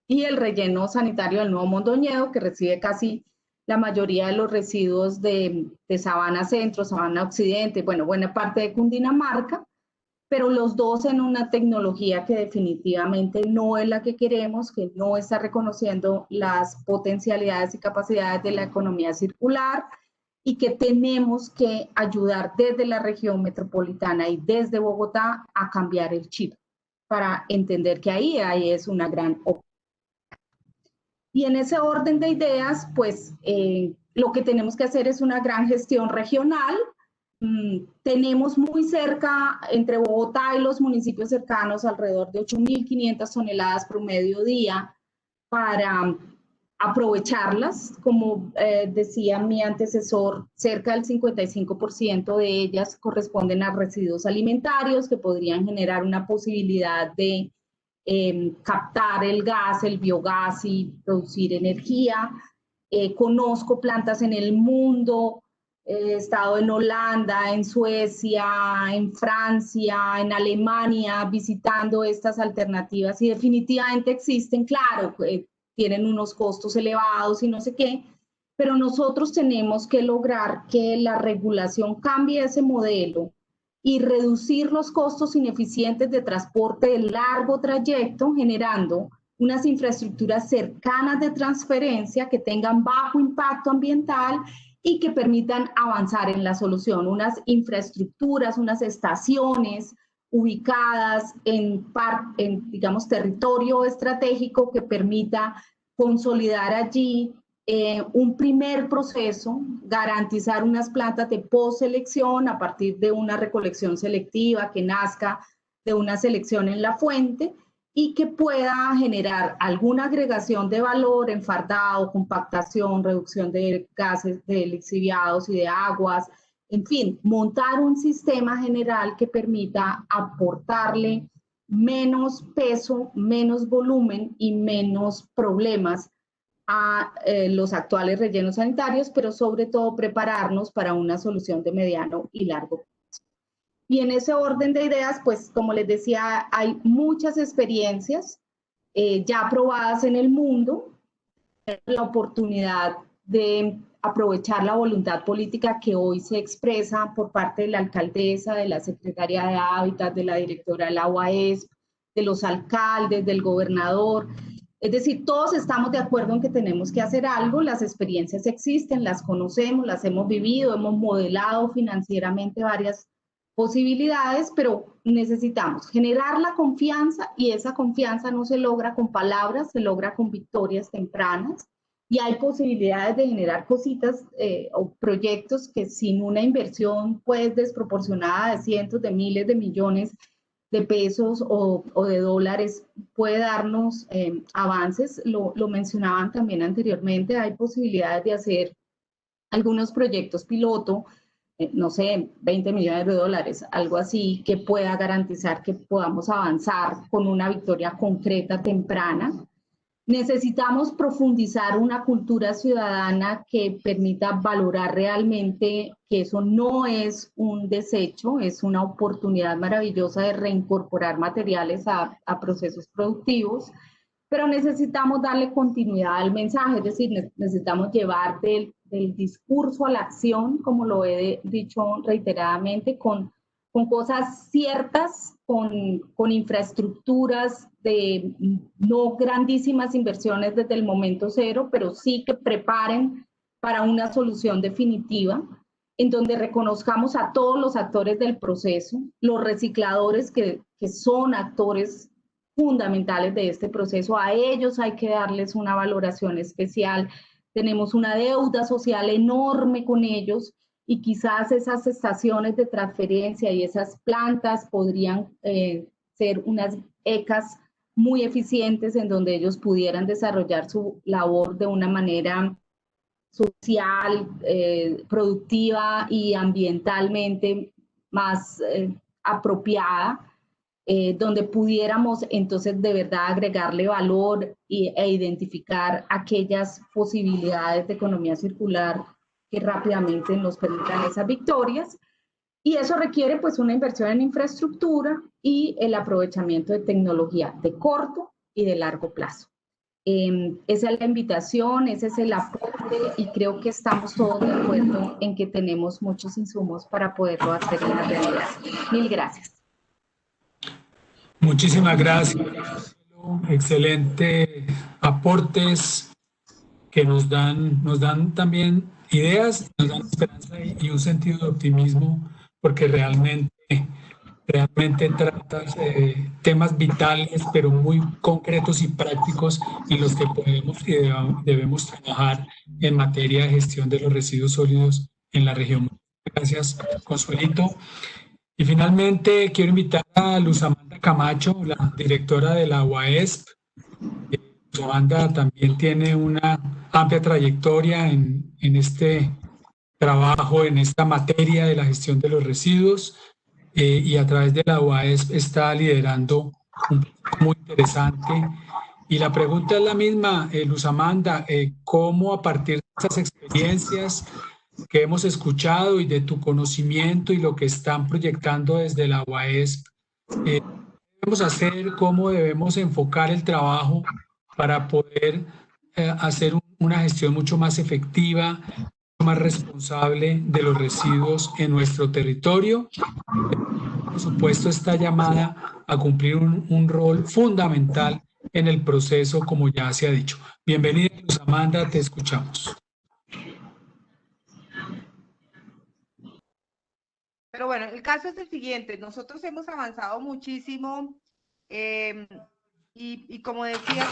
y el relleno sanitario del Nuevo Mondoñedo, que recibe casi la mayoría de los residuos de Sabana Centro, Sabana Occidente, bueno, buena parte de Cundinamarca, pero los dos en una tecnología que definitivamente no es la que queremos, que no está reconociendo las potencialidades y capacidades de la economía circular y que tenemos que ayudar desde la región metropolitana y desde Bogotá a cambiar el chip para entender que ahí es una gran oportunidad. Y en ese orden de ideas, pues lo que tenemos que hacer es una gran gestión regional. Tenemos muy cerca, entre Bogotá y los municipios cercanos, alrededor de 8.500 toneladas promedio día para aprovecharlas. Como decía mi antecesor, cerca del 55% de ellas corresponden a residuos alimentarios que podrían generar una posibilidad de captar el gas, el biogás y producir energía. Conozco plantas en el mundo, he estado en Holanda, en Suecia, en Francia, en Alemania, visitando estas alternativas y definitivamente existen, claro, tienen unos costos elevados y no sé qué, pero nosotros tenemos que lograr que la regulación cambie ese modelo y reducir los costos ineficientes de transporte de largo trayecto, generando unas infraestructuras cercanas de transferencia que tengan bajo impacto ambiental y que permitan avanzar en la solución, unas infraestructuras, unas estaciones ubicadas en digamos, territorio estratégico que permita consolidar allí un primer proceso, garantizar unas plantas de postselección a partir de una recolección selectiva que nazca de una selección en la fuente y que pueda generar alguna agregación de valor, enfardado, compactación, reducción de gases de lixiviados y de aguas, en fin, montar un sistema general que permita aportarle menos peso, menos volumen y menos problemas a los actuales rellenos sanitarios, pero sobre todo prepararnos para una solución de mediano y largo plazo. Y en ese orden de ideas, pues como les decía, hay muchas experiencias ya aprobadas en el mundo, la oportunidad de aprovechar la voluntad política que hoy se expresa por parte de la alcaldesa, de la secretaria de Hábitat, de la directora de la UAESP, de los alcaldes, del gobernador. Es decir, todos estamos de acuerdo en que tenemos que hacer algo, las experiencias existen, las conocemos, las hemos vivido, hemos modelado financieramente varias posibilidades, pero necesitamos generar la confianza y esa confianza no se logra con palabras, se logra con victorias tempranas y hay posibilidades de generar cositas o proyectos que sin una inversión pues desproporcionada de cientos de miles de millones de pesos o de dólares puede darnos avances. Lo mencionaban también anteriormente, hay posibilidades de hacer algunos proyectos piloto, no sé, 20 millones de dólares, algo así, que pueda garantizar que podamos avanzar con una victoria concreta temprana. Necesitamos profundizar una cultura ciudadana que permita valorar realmente que eso no es un desecho, es una oportunidad maravillosa de reincorporar materiales a procesos productivos, pero necesitamos darle continuidad al mensaje, es decir, necesitamos llevar del discurso a la acción, como lo he dicho reiteradamente, con cosas ciertas, con infraestructuras de no grandísimas inversiones desde el momento cero, pero sí que preparen para una solución definitiva, en donde reconozcamos a todos los actores del proceso, los recicladores que son actores fundamentales de este proceso, a ellos hay que darles una valoración especial. Tenemos una deuda social enorme con ellos y quizás esas estaciones de transferencia y esas plantas podrían ser unas ECAs muy eficientes en donde ellos pudieran desarrollar su labor de una manera social, productiva y ambientalmente más apropiada, donde pudiéramos entonces de verdad agregarle valor e identificar aquellas posibilidades de economía circular que rápidamente nos permitan esas victorias. Y eso requiere pues una inversión en infraestructura y el aprovechamiento de tecnología de corto y de largo plazo. Esa es la invitación, ese es el aporte y creo que estamos todos de acuerdo en que tenemos muchos insumos para poderlo hacer en la realidad. Mil gracias. Muchísimas gracias. Excelente aportes que nos dan también ideas, nos dan esperanza y un sentido de optimismo, porque realmente tratas temas vitales, pero muy concretos y prácticos en los que podemos y debemos trabajar en materia de gestión de los residuos sólidos en la región. Gracias, Consuelito. Y finalmente quiero invitar a Luz Amanda Camacho, la directora de la UAESP. Luz Amanda también tiene una amplia trayectoria en este trabajo, en esta materia de la gestión de los residuos. Y a través de la UAESP está liderando un proyecto muy interesante. Y la pregunta es la misma, Luz Amanda, ¿cómo a partir de estas experiencias que hemos escuchado y de tu conocimiento y lo que están proyectando desde la UAESP, ¿qué debemos hacer? ¿Cómo debemos enfocar el trabajo para poder hacer una gestión mucho más efectiva, más responsable de los residuos en nuestro territorio? Por supuesto, está llamada a cumplir un rol fundamental en el proceso, como ya se ha dicho. Bienvenida, Luz Amanda, te escuchamos. Pero bueno, el caso es el siguiente, nosotros hemos avanzado muchísimo y como decía,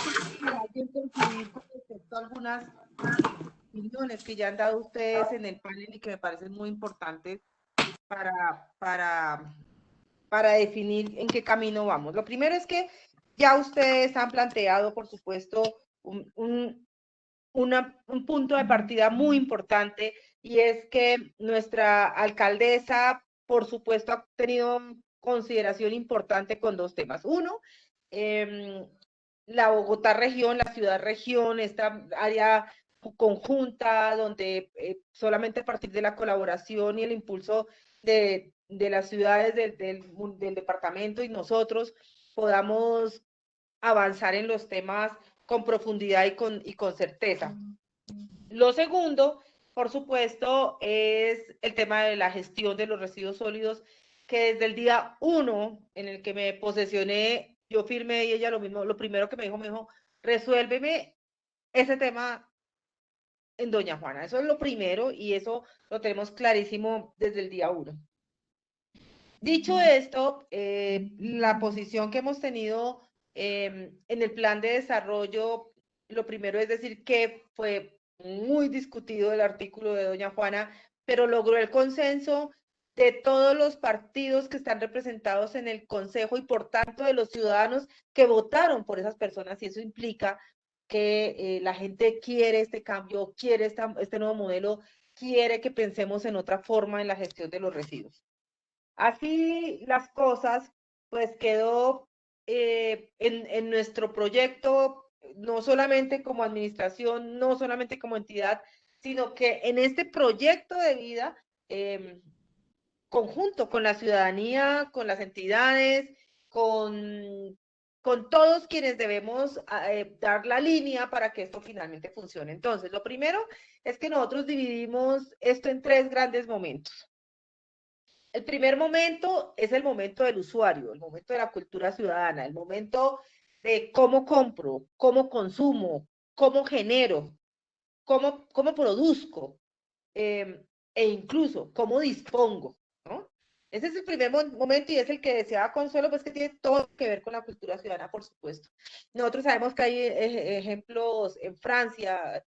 alguien concluir con respecto a algunas opiniones que ya han dado ustedes en el panel y que me parecen muy importantes para definir en qué camino vamos. Lo primero es que ya ustedes han planteado, por supuesto, un punto de partida muy importante, y es que nuestra alcaldesa, por supuesto, ha tenido consideración importante con dos temas. Uno, la Bogotá región, la ciudad región, esta área conjunta donde solamente a partir de la colaboración y el impulso de las ciudades del departamento y nosotros podamos avanzar en los temas con profundidad y con certeza. Lo segundo, por supuesto, es el tema de la gestión de los residuos sólidos, que desde el día 1 en el que me posesioné, yo firmé y ella lo mismo, lo primero que me dijo, resuélveme ese tema en Doña Juana. Eso es lo primero y eso lo tenemos clarísimo desde el día 1. Dicho esto, la posición que hemos tenido en el plan de desarrollo, lo primero es decir que fue muy discutido el artículo de Doña Juana, pero logró el consenso de todos los partidos que están representados en el Consejo y por tanto de los ciudadanos que votaron por esas personas, y eso implica que la gente quiere este cambio, quiere este nuevo modelo, quiere que pensemos en otra forma en la gestión de los residuos. Así las cosas, pues quedó en nuestro proyecto, no solamente como administración, no solamente como entidad, sino que en este proyecto de vida conjunto con la ciudadanía, con las entidades, con todos quienes debemos dar la línea para que esto finalmente funcione. Entonces, lo primero es que nosotros dividimos esto en 3 grandes momentos. El primer momento es el momento del usuario, el momento de la cultura ciudadana, el momento de cómo compro, cómo consumo, cómo genero, cómo produzco e incluso cómo dispongo, ¿no? Ese es el primer momento y es el que deseaba Consuelo, pues que tiene todo que ver con la cultura ciudadana, por supuesto. Nosotros sabemos que hay ejemplos en Francia,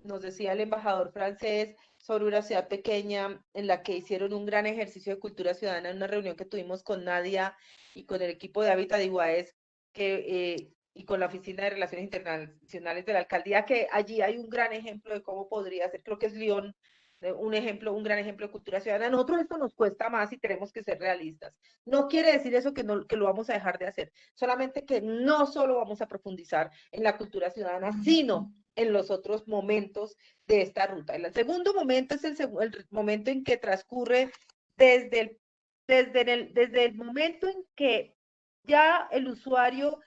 nos decía el embajador francés, sobre una ciudad pequeña en la que hicieron un gran ejercicio de cultura ciudadana en una reunión que tuvimos con Nadia y con el equipo de Hábitat de Iguaes y con la Oficina de Relaciones Internacionales de la Alcaldía, que allí hay un gran ejemplo de cómo podría ser, creo que es Lyon, un gran ejemplo de cultura ciudadana. A nosotros esto nos cuesta más y tenemos que ser realistas. No quiere decir eso que lo vamos a dejar de hacer, solamente que no solo vamos a profundizar en la cultura ciudadana, sino en los otros momentos de esta ruta. El segundo momento es el momento en que transcurre desde el momento en que ya el usuario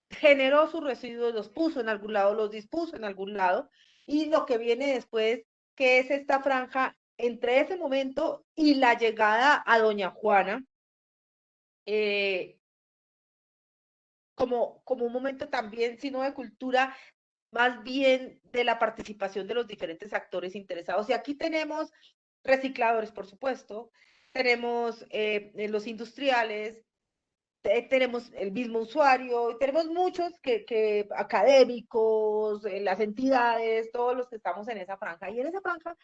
generó sus residuos, los puso en algún lado, los dispuso en algún lado, y lo que viene después, que es esta franja entre ese momento y la llegada a Doña Juana, como un momento también, sino de cultura, más bien de la participación de los diferentes actores interesados. Y aquí tenemos recicladores, por supuesto, tenemos los industriales, tenemos el mismo usuario, tenemos muchos académicos, las entidades, todos los que estamos en esa franja. Y en esa franja,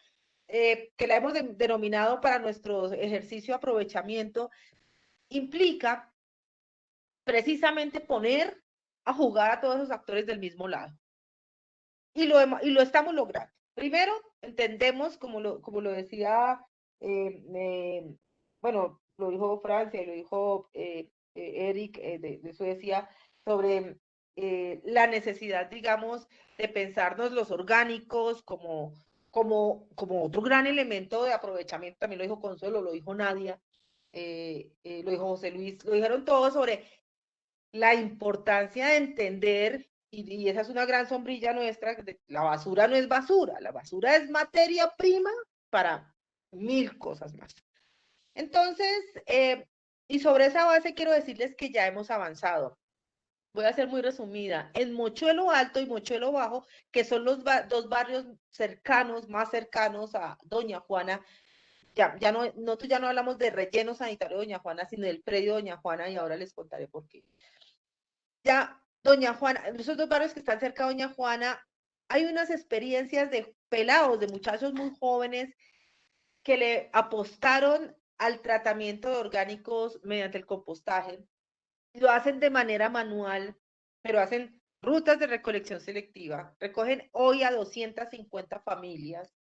que la hemos denominado para nuestro ejercicio de aprovechamiento, implica precisamente poner a jugar a todos los actores del mismo lado. Y lo estamos logrando. Primero, entendemos, como lo decía, bueno, lo dijo Francia y lo dijo Eric de Suecia, sobre la necesidad, digamos, de pensarnos los orgánicos como otro gran elemento de aprovechamiento. También lo dijo Consuelo, lo dijo Nadia, lo dijo José Luis, lo dijeron todos sobre la importancia de entender, y esa es una gran sombrilla nuestra, la basura no es basura, la basura es materia prima para 1000 cosas más. Entonces, y sobre esa base quiero decirles que ya hemos avanzado. Voy a ser muy resumida. En Mochuelo Alto y Mochuelo Bajo, que son los dos barrios cercanos, más cercanos a Doña Juana, nosotros ya no hablamos de relleno sanitario de Doña Juana, sino del predio de Doña Juana, y ahora les contaré por qué. Ya, Doña Juana, esos dos barrios que están cerca de Doña Juana, hay unas experiencias de pelados, de muchachos muy jóvenes que le apostaron al tratamiento de orgánicos mediante el compostaje. Lo hacen de manera manual, pero hacen rutas de recolección selectiva. Recogen hoy a 250 familias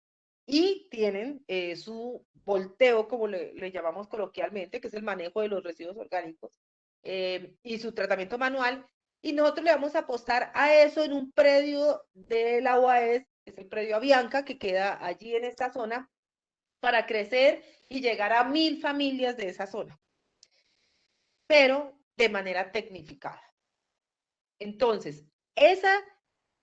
y tienen su volteo, como le llamamos coloquialmente, que es el manejo de los residuos orgánicos, y su tratamiento manual. Y nosotros le vamos a apostar a eso en un predio de la UAS, que es el predio Avianca, que queda allí en esta zona, para crecer y llegar a 1000 familias de esa zona, pero de manera tecnificada. Entonces,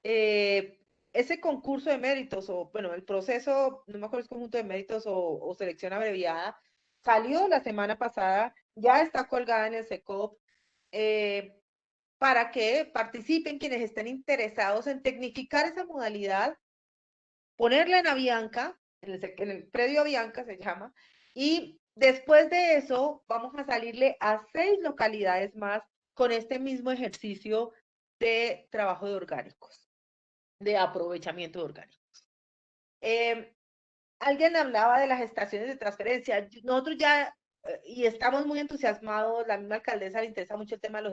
ese concurso de méritos, o bueno, el proceso, no me acuerdo, es conjunto de méritos o selección abreviada, salió la semana pasada, ya está colgada en el SECOP, para que participen quienes estén interesados en tecnificar esa modalidad, ponerla en Avianca, en el predio Avianca se llama, y después de eso vamos a salirle a 6 localidades más con este mismo ejercicio de trabajo de orgánicos, de aprovechamiento de orgánicos. Alguien hablaba de las estaciones de transferencia. Nosotros ya, y estamos muy entusiasmados, la misma alcaldesa le interesa mucho el tema de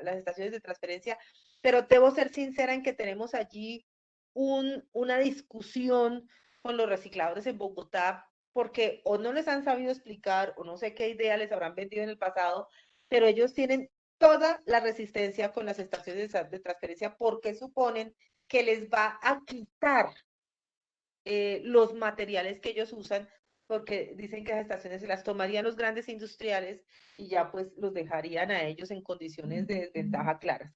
las estaciones de transferencia, pero debo ser sincera en que tenemos allí una discusión con los recicladores en Bogotá, porque o no les han sabido explicar, o no sé qué idea les habrán vendido en el pasado, pero ellos tienen toda la resistencia con las estaciones de transferencia porque suponen que les va a quitar los materiales que ellos usan, porque dicen que las estaciones se las tomarían los grandes industriales y ya pues los dejarían a ellos en condiciones de desventaja claras.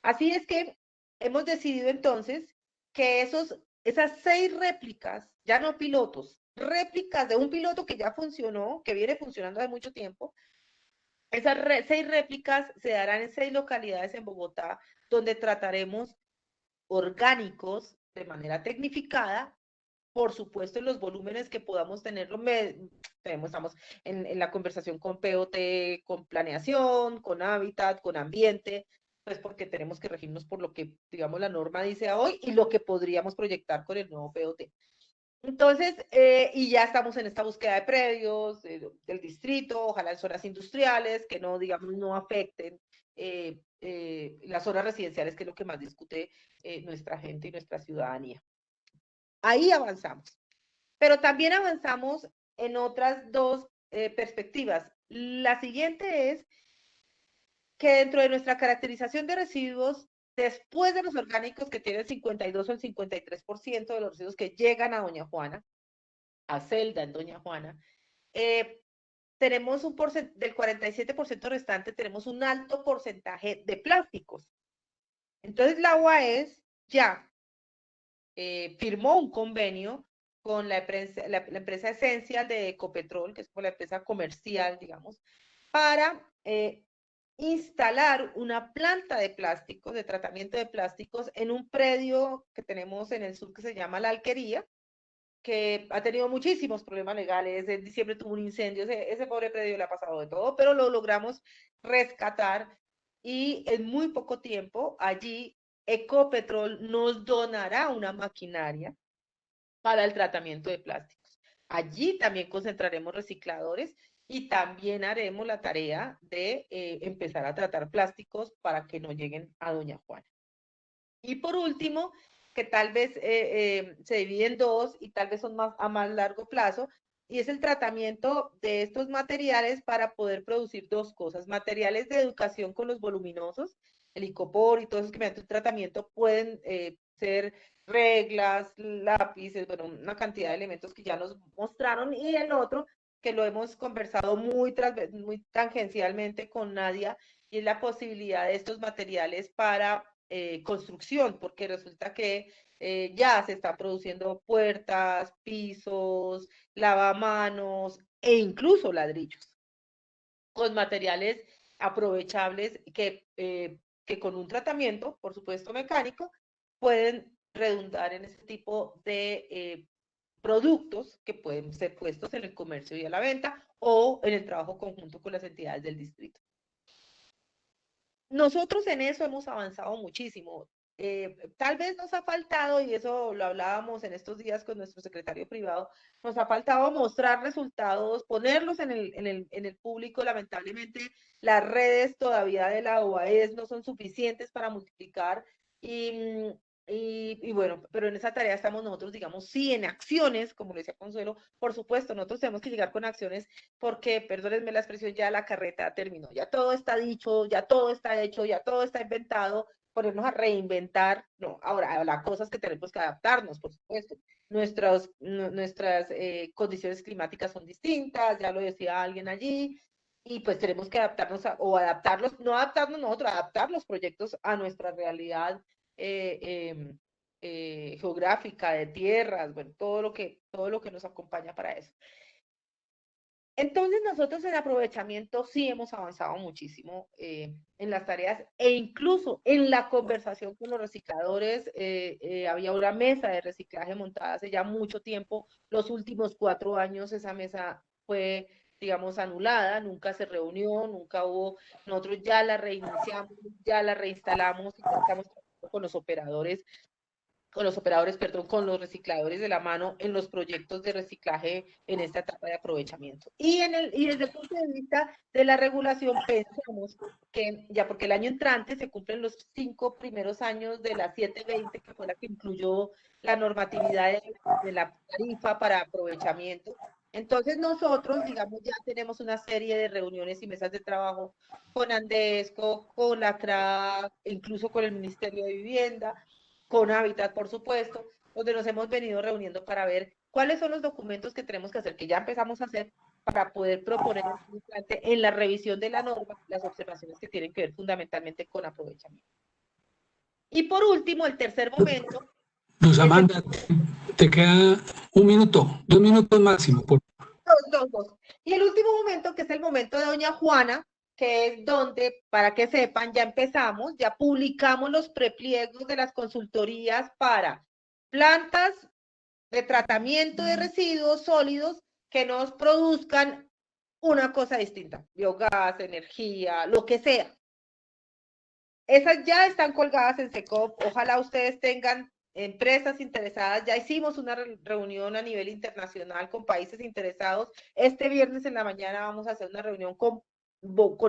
Así es que hemos decidido entonces que esas 6 réplicas, ya no pilotos, réplicas de un piloto que ya funcionó, que viene funcionando hace mucho tiempo, esas 6 réplicas se darán en 6 localidades en Bogotá, donde trataremos orgánicos de manera tecnificada, por supuesto, en los volúmenes que podamos tenerlo. Estamos en la conversación con POT, con planeación, con hábitat, con ambiente, pues porque tenemos que regirnos por lo que, digamos, la norma dice hoy y lo que podríamos proyectar con el nuevo POT. Entonces, y ya estamos en esta búsqueda de predios del distrito, ojalá en zonas industriales, que no, digamos, no afecten las zonas residenciales, que es lo que más discute nuestra gente y nuestra ciudadanía. Ahí avanzamos. Pero también avanzamos en otras 2 perspectivas. La siguiente es que dentro de nuestra caracterización de residuos, después de los orgánicos, que tienen el 52 o el 53% de los residuos que llegan a Doña Juana, a Celda en Doña Juana, tenemos del 47% restante, tenemos un alto porcentaje de plásticos. Entonces la UAES ya firmó un convenio con la empresa Esencial de Ecopetrol, que es como la empresa comercial, digamos, para instalar una planta de plásticos, de tratamiento de plásticos, en un predio que tenemos en el sur que se llama La Alquería, que ha tenido muchísimos problemas legales. En diciembre tuvo un incendio, ese pobre predio le ha pasado de todo, pero lo logramos rescatar y en muy poco tiempo allí Ecopetrol nos donará una maquinaria para el tratamiento de plásticos. Allí también concentraremos recicladores y también haremos la tarea de empezar a tratar plásticos para que no lleguen a Doña Juana. Y por último, que tal vez se divide en dos y tal vez son a más largo plazo, y es el tratamiento de estos materiales para poder producir dos cosas: materiales de educación con los voluminosos, el icopor y todos esos que mediante un tratamiento pueden ser reglas, lápices, bueno, una cantidad de elementos que ya nos mostraron, y el otro que lo hemos conversado muy tangencialmente con Nadia, y es la posibilidad de estos materiales para construcción, porque resulta que ya se están produciendo puertas, pisos, lavamanos e incluso ladrillos con materiales aprovechables que con un tratamiento, por supuesto mecánico, pueden redundar en ese tipo de productos que pueden ser puestos en el comercio y a la venta o en el trabajo conjunto con las entidades del distrito. Nosotros en eso hemos avanzado muchísimo. Tal vez nos ha faltado, y eso lo hablábamos en estos días con nuestro secretario privado, nos ha faltado mostrar resultados, ponerlos en el público. Lamentablemente, las redes todavía de la UAES no son suficientes para multiplicar, y bueno, pero en esa tarea estamos nosotros, digamos, sí, en acciones, como lo decía Consuelo. Por supuesto, nosotros tenemos que llegar con acciones porque, perdónenme la expresión, ya la carreta terminó, ya todo está dicho, ya todo está hecho, ya todo está inventado. Ponernos a reinventar, no. Ahora, las cosas que tenemos que adaptarnos, por supuesto. Nuestras condiciones climáticas son distintas, ya lo decía alguien allí, y pues tenemos que adaptarnos o adaptarlos, no adaptarnos nosotros, adaptar los proyectos a nuestra realidad geográfica, de tierras, bueno, todo lo que nos acompaña para eso. Entonces nosotros en aprovechamiento sí hemos avanzado muchísimo en las tareas, e incluso en la conversación con los recicladores. Había una mesa de reciclaje montada hace ya mucho tiempo. Los últimos 4 años esa mesa fue, digamos, anulada, nunca se reunió, nunca hubo. Nosotros ya la reiniciamos, ya la reinstalamos y ya estamos trabajando con los recicladores de la mano en los proyectos de reciclaje en esta etapa de aprovechamiento. Y desde el punto de vista de la regulación, pensamos que ya, porque el año entrante se cumplen los 5 primeros años de la 720, que fue la que incluyó la normatividad de la tarifa para aprovechamiento. Entonces nosotros, digamos, ya tenemos una serie de reuniones y mesas de trabajo con Andesco, con la CRA, incluso con el Ministerio de Vivienda, con Hábitat, por supuesto, donde nos hemos venido reuniendo para ver cuáles son los documentos que tenemos que hacer, que ya empezamos a hacer, para poder proponer en la revisión de la norma las observaciones que tienen que ver fundamentalmente con aprovechamiento. Y por último, el tercer momento. Luz Amanda, te queda 1 minuto, 2 minutos máximo. Por... Dos. Y el último momento, que es el momento de Doña Juana, que es donde, para que sepan, ya empezamos, ya publicamos los prepliegos de las consultorías para plantas de tratamiento de residuos sólidos que nos produzcan una cosa distinta: biogás, energía, lo que sea. Esas ya están colgadas en SECOP. Ojalá ustedes tengan empresas interesadas. Ya hicimos una reunión a nivel internacional con países interesados. Este viernes en la mañana vamos a hacer una reunión con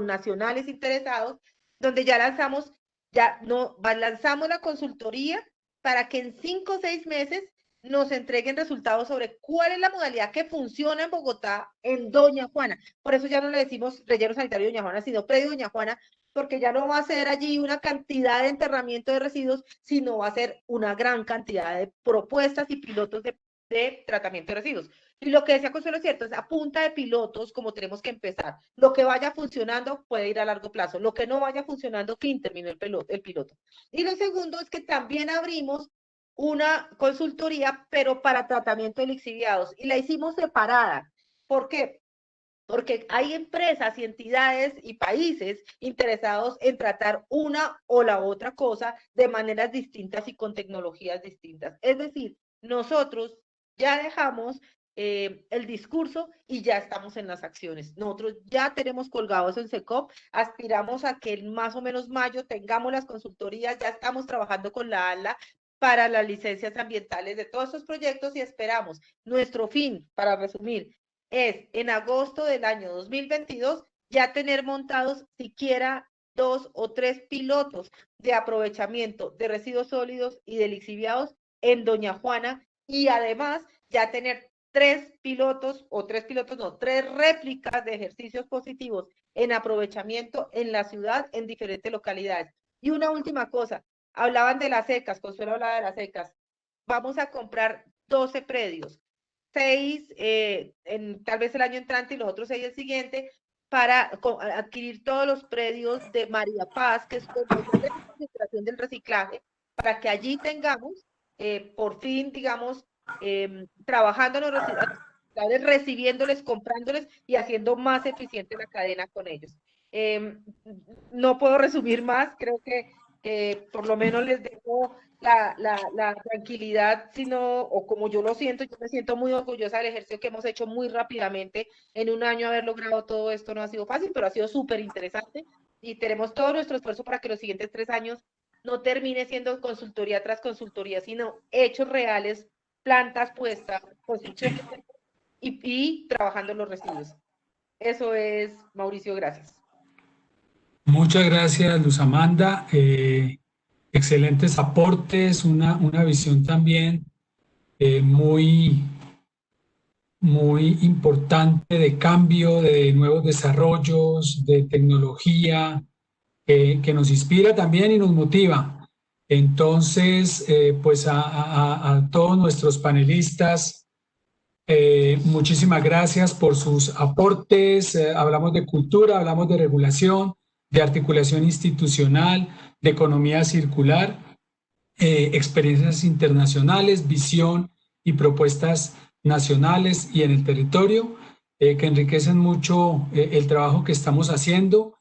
nacionales interesados, donde ya lanzamos la consultoría para que en 5 o 6 meses nos entreguen resultados sobre cuál es la modalidad que funciona en Bogotá, en Doña Juana. Por eso ya no le decimos relleno sanitario Doña Juana, sino predio Doña Juana, porque ya no va a ser allí una cantidad de enterramiento de residuos, sino va a ser una gran cantidad de propuestas y pilotos de de tratamiento de residuos. Y lo que decía Consuelo es cierto, es a punta de pilotos como tenemos que empezar. Lo que vaya funcionando puede ir a largo plazo. Lo que no vaya funcionando, fin, terminó el piloto. Y lo segundo es que también abrimos una consultoría, pero para tratamiento de lixiviados. Y la hicimos separada. ¿Por qué? Porque hay empresas y entidades y países interesados en tratar una o la otra cosa de maneras distintas y con tecnologías distintas. Es decir, nosotros ya dejamos el discurso y ya estamos en las acciones. Nosotros ya tenemos colgados en SECOP, aspiramos a que en más o menos mayo tengamos las consultorías, ya estamos trabajando con la ALA para las licencias ambientales de todos estos proyectos y esperamos nuestro fin, para resumir, es en agosto del año 2022 ya tener montados siquiera 2 o 3 pilotos de aprovechamiento de residuos sólidos y de lixiviados en Doña Juana y además ya tener 3 réplicas de ejercicios positivos en aprovechamiento en la ciudad en diferentes localidades. Y una última cosa, hablaban de las secas, Consuelo hablaba de las secas, vamos a comprar 12 predios, 6 tal vez el año entrante y los otros 6 el siguiente, para adquirir todos los predios de María Paz, que es de concentración del reciclaje, para que allí tengamos, por fin, digamos, trabajando en los reciclajes, recibiéndoles, comprándoles y haciendo más eficiente la cadena con ellos. No puedo resumir más, creo que por lo menos les dejo la tranquilidad, sino, o como yo lo siento, yo me siento muy orgullosa del ejercicio que hemos hecho muy rápidamente. En un año haber logrado todo esto no ha sido fácil, pero ha sido súper interesante y tenemos todo nuestro esfuerzo para que los siguientes 3 años no termine siendo consultoría tras consultoría, sino hechos reales, plantas puestas, construcción y trabajando en los residuos. Eso es, Mauricio, gracias. Muchas gracias, Luz Amanda. Excelentes aportes, una visión también muy importante de cambio, de nuevos desarrollos, de tecnología, que nos inspira también y nos motiva. Entonces, pues a todos nuestros panelistas, muchísimas gracias por sus aportes. Hablamos de cultura, hablamos de regulación, de articulación institucional, de economía circular, experiencias internacionales, visión y propuestas nacionales y en el territorio, que enriquecen mucho el trabajo que estamos haciendo.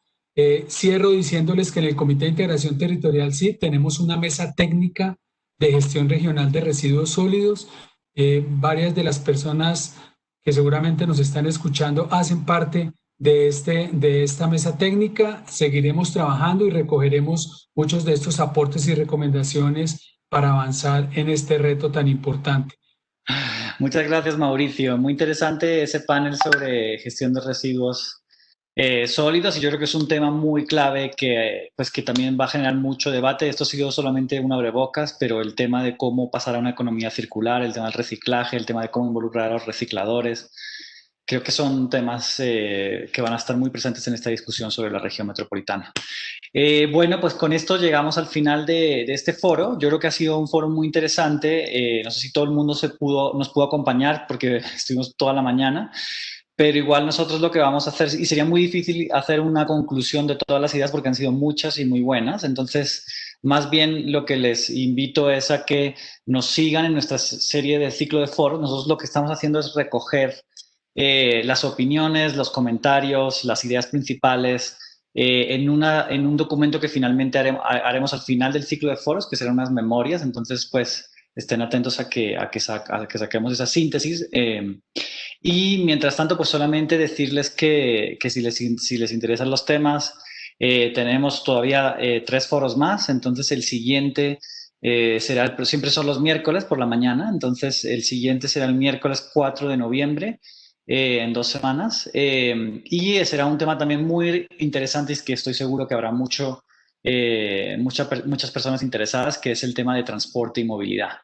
Cierro diciéndoles que en el Comité de Integración Territorial CID tenemos una mesa técnica de gestión regional de residuos sólidos. Varias de las personas que seguramente nos están escuchando hacen parte de esta mesa técnica. Seguiremos trabajando y recogeremos muchos de estos aportes y recomendaciones para avanzar en este reto tan importante. Muchas gracias, Mauricio. Muy interesante ese panel sobre gestión de residuos sólidos y yo creo que es un tema muy clave que también va a generar mucho debate. Esto ha sido solamente un abrebocas, pero el tema de cómo pasar a una economía circular, el tema del reciclaje, el tema de cómo involucrar a los recicladores, creo que son temas que van a estar muy presentes en esta discusión sobre la región metropolitana. Bueno, pues con esto llegamos al final de este foro. Yo creo que ha sido un foro muy interesante. No sé si todo el mundo nos pudo acompañar porque estuvimos toda la mañana, pero igual nosotros lo que vamos a hacer, y sería muy difícil hacer una conclusión de todas las ideas porque han sido muchas y muy buenas, entonces más bien lo que les invito es a que nos sigan en nuestra serie de ciclo de foros. Nosotros lo que estamos haciendo es recoger las opiniones, los comentarios, las ideas principales en un documento que finalmente haremos al final del ciclo de foros, que serán unas memorias. Entonces, pues, estén atentos a que saquemos esa síntesis. Y mientras tanto, pues solamente decirles que si les interesan los temas, tenemos todavía 3 foros más. Entonces, el siguiente pero siempre son los miércoles por la mañana. Entonces, el siguiente será el miércoles 4 de noviembre. En 2 semanas, y será un tema también muy interesante y que estoy seguro que habrá muchas personas interesadas, que es el tema de transporte y movilidad.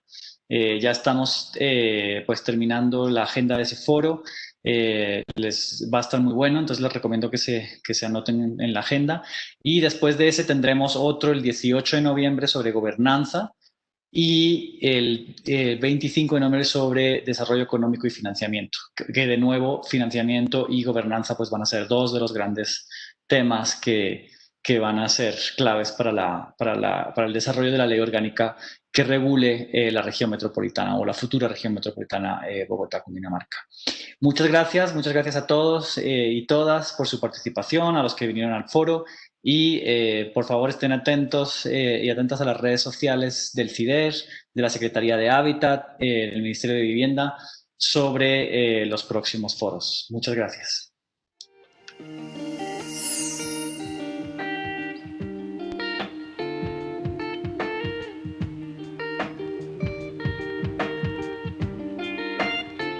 Ya estamos pues terminando la agenda de ese foro. Les va a estar muy bueno, entonces les recomiendo que se anoten en la agenda, y después de ese tendremos otro el 18 de noviembre sobre gobernanza. y el 25 de noviembre sobre desarrollo económico y financiamiento, que de nuevo financiamiento y gobernanza pues van a ser dos de los grandes temas que van a ser claves para el desarrollo de la ley orgánica que regule la región metropolitana o la futura región metropolitana Bogotá-Cundinamarca. Muchas gracias a todos y todas por su participación, a los que vinieron al foro. Y por favor estén atentos y atentas a las redes sociales del CIDER, de la Secretaría de Hábitat, del Ministerio de Vivienda, sobre los próximos foros. Muchas gracias.